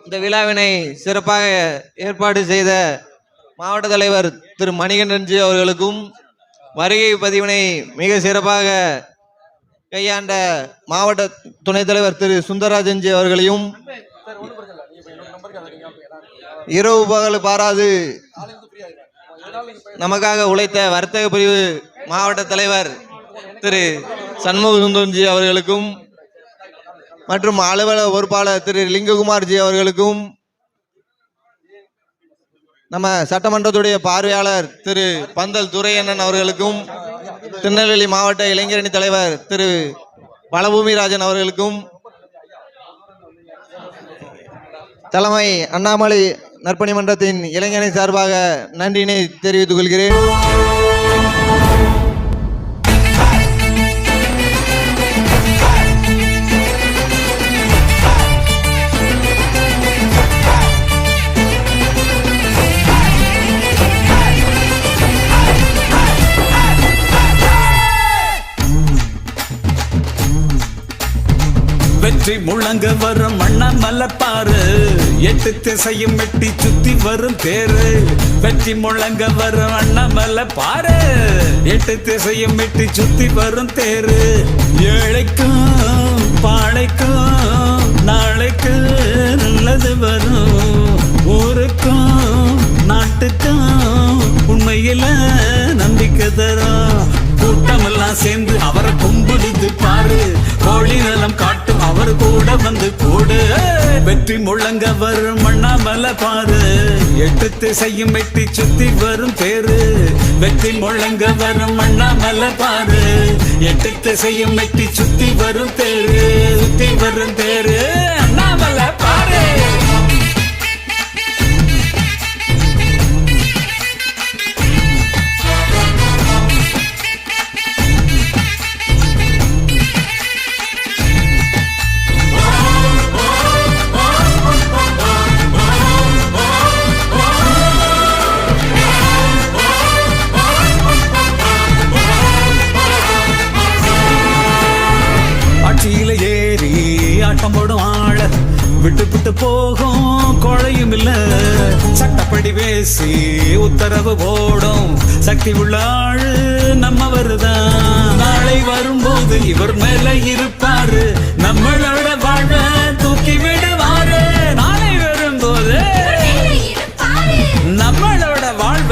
இந்த விழாவினை சிறப்பாக ஏற்பாடு செய்த மாவட்ட தலைவர் திரு மணிகண்டன்ஜி அவர்களுக்கும், வருகை பதிவினை மிக சிறப்பாக கையாண்ட மாவட்ட துணைத் தலைவர் திரு சுந்தரராஜன்ஜி அவர்களையும், இரவு பகல் பாராது நமக்காக உழைத்த வர்த்தக பிரிவு மாவட்ட தலைவர் திரு சண்முக சுந்தரன்ஜி அவர்களுக்கும் மற்றும் அலுவலக பொறுப்பாளர் திரு லிங்ககுமார்ஜி அவர்களுக்கும், நம்ம சட்டமன்றத்துடைய பார்வையாளர் திரு பந்தல் துரையண்ணன் அவர்களுக்கும், திருநெல்வேலி மாவட்ட இளைஞரணி தலைவர் திரு வளபூமி ராஜன் அவர்களுக்கும், தலைமை அண்ணாமலை நற்பணி மன்றத்தின் இளைஞரணி சார்பாக நன்றியினை தெரிவித்துக் கொள்கிறேன். வெற்றி முழங்க வரும் அண்ணாமலை பாரு, 8 திசையும் வெட்டி சுத்தி வரும் தேரு. வெற்றி முழங்க வரும் அண்ணாமலை பாரு, 8 திசையும் வெட்டி சுத்தி வரும் தேரு. ஏழைக்கும் பாழைக்கும் நாளைக்கு நல்லது வரும். ஊருக்கும் நாட்டுக்கும் உண்மையில நம்பிக்கை தரும். கூட்டமெல்லாம் சேர்ந்து அவரை கும்பிடுது பாரு, கோழி நலம் காட்டும் அவர் கூட வந்து கூடு. வெற்றி முழங்க வரும் அண்ணாமலை பாரு, 8 திசையும் வெட்டி சுத்தி வரும் தேரு. வெற்றி முழங்க வரும் அண்ணாமலை பாரு, 8 திசையும் வெட்டி சுத்தி வரும் தேரு. சுத்தி வரும் தேரு அண்ணாமலை பாரு. ஆட்டம் போடும் ஆள விட்டு விட்டு போகும் கொழையும் இல்ல. சட்டப்படி பேசி உத்தரவு போடும் சக்தி உள்ள ஆளு நம்ம வருதான். நாளை வரும்போது இவர் மேல இருப்பாரு, நம்மளோட வாழ தூக்கி விடுவாரு. நாளை வரும்போது நம்மளோட வாழ்வ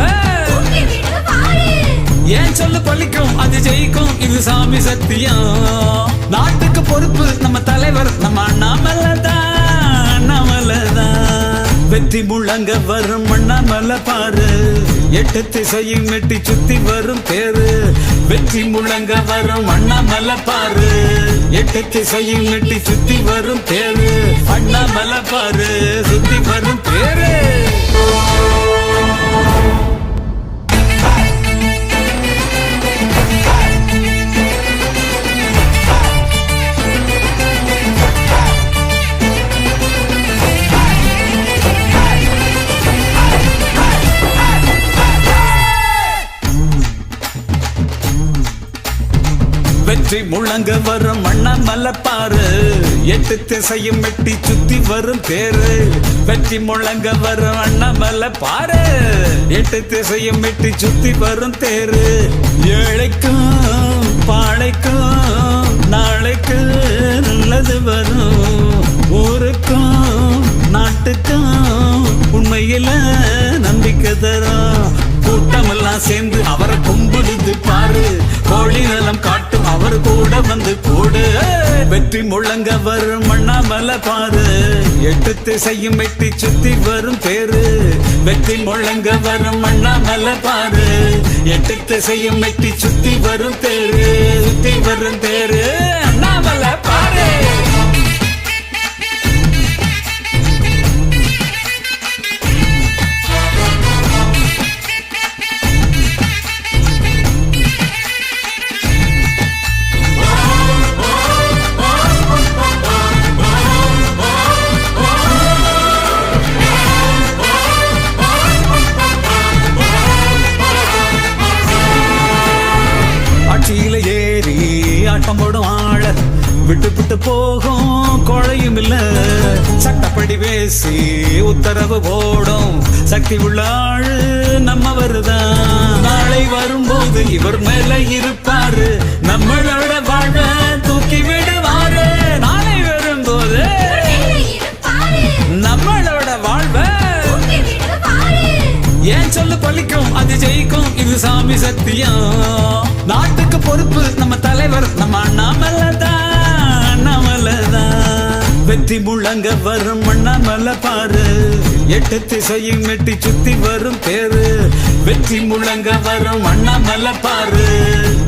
ஏன் சொல்ல பழிக்கும், அது ஜெயிக்கும், இது சாமி சத்தியம். நாட்டுக்கு பொறுப்பு நம்ம தலைவர் நம்ம அண்ணாமலைதான், அண்ணாமலைதான். வெற்றி முழங்க வரும் அண்ணாமலை பாரு, 8 திசையும் வெட்டி சுத்தி வரும் தேரு. வெற்றி முழங்க வரும் அண்ணாமலை பாரு, 8 திசையும் வெட்டி சுத்தி வரும் தேரு. அண்ணாமலை பாரு, சுத்தி வரும் தேரு. வெற்றி முழங்க வரும் அண்ணாமலை பாரு, 8 திசையும் வெட்டி சுத்தி வரும் தேரு. வெற்றி முழங்க வரும் அண்ணாமலை பாரு, 8 திசையும் வெட்டி சுத்தி வரும் தேரு. ஏழைக்கும் பாழைக்கும் நாளைக்கு நல்லது வரும். ஊருக்கும் நாட்டுக்கும் உண்மையில நம்பிக்கை தரும். கூட்டமெல்லாம் சேர்ந்து அவரை கும்பிடுது பாரு, கோழி நலம் காட்டும் அவர் கூட வந்து கூடு. வெற்றி முழங்க வரும் அண்ணாமலை பாரு, 8 திசையும் வெட்டி சுத்தி வரும் தேரு. வெற்றி முழங்க வரும் அண்ணாமலை பாரு, 8 திசையும் வெட்டி சுத்தி வரும் தேரு, சுத்தி வரும் தேரு. அண்ணாமலை பாரு. ஆட்சியில ஏறி ஆட்டம் போடும் ஆள விட்டு விட்டு போகும் கொழையும் இல்ல. சட்டப்படி பேசி உத்தரவு போடும் சக்தி உள்ள ஆளு நம்ம வருதான். நாளை வரும்போது இவர் மேல இருப்பாரு, நம்மளோட வாழ தூக்கி விடுவாரு. நாளை வரும்போது நம்மளோட வாழ்வ ஏன் சொல்லு பலிக்கும், அது ஜெயிக்கும், இது சாமி சத்தியம். நாட்டுக்கு பொறுப்பு நம்ம தலைவர் நம்ம அண்ணாமலைதான், அண்ணாமலைதான். வெற்றி முழங்க வரும் அண்ணாமலை பாரு, 8 திசையும் வெட்டி சுத்தி வரும் தேரு. வெற்றி முழங்க வரும் அண்ணாமலை பாரு,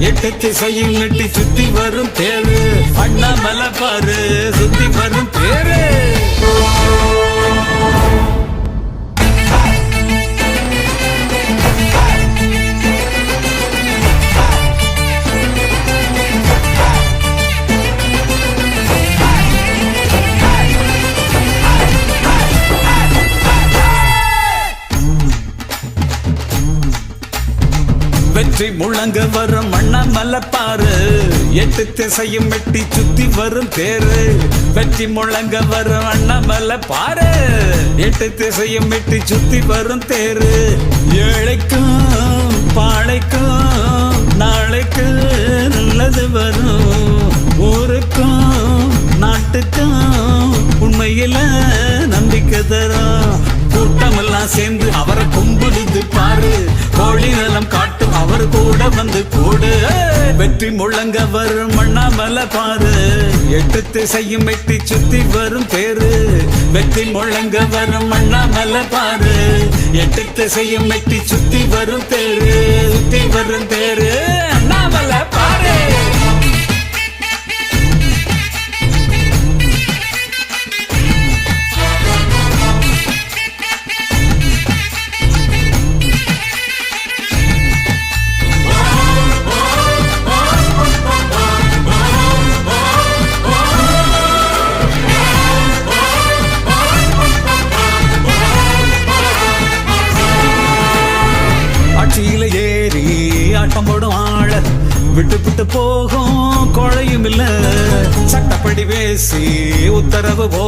8 திசையும் வெட்டி சுத்தி வரும் தேரு. அண்ணாமலை பாரு, சுத்தி வரும் தேரு. வெற்றி முழங்க வரும் அண்ணாமலை பாரு, 8 திசையும் வெட்டி சுத்தி வரும் தேரு. வெற்றி முழங்க வரும் அண்ணாமலை பாரு, 8 திசையும் வெட்டி சுத்தி வரும் தேரு. ஏழைக்கும் பாழைக்கும் நாளைக்கு நல்லது வரும். ஊருக்கும் நாட்டுக்கும் உண்மையில நம்பிக்கை தரும். கூட்டமெல்லாம் சேர்ந்து அவரை கும்பிடுது பாரு, கோழி நலம் காட்டும் அவர் கூட வந்து கூடு. வெற்றி முழங்க வரும் அண்ணாமலை பாரு, 8 திசையும் வெட்டி சுத்தி வரும் தேரு. வெற்றி முழங்க வரும் அண்ணாமலை பாரு, 8 திசையும் வெட்டி சுத்தி வரும் தேரு, சுத்தி வரும் தேரு. அண்ணாமலை பாரு. ஆட்சியில ஏறி ஆட்டம் போடும் ஆள விட்டு விட்டு போகும் கொழையும் இல்ல. சட்டப்படி பேசி உத்தரவு போ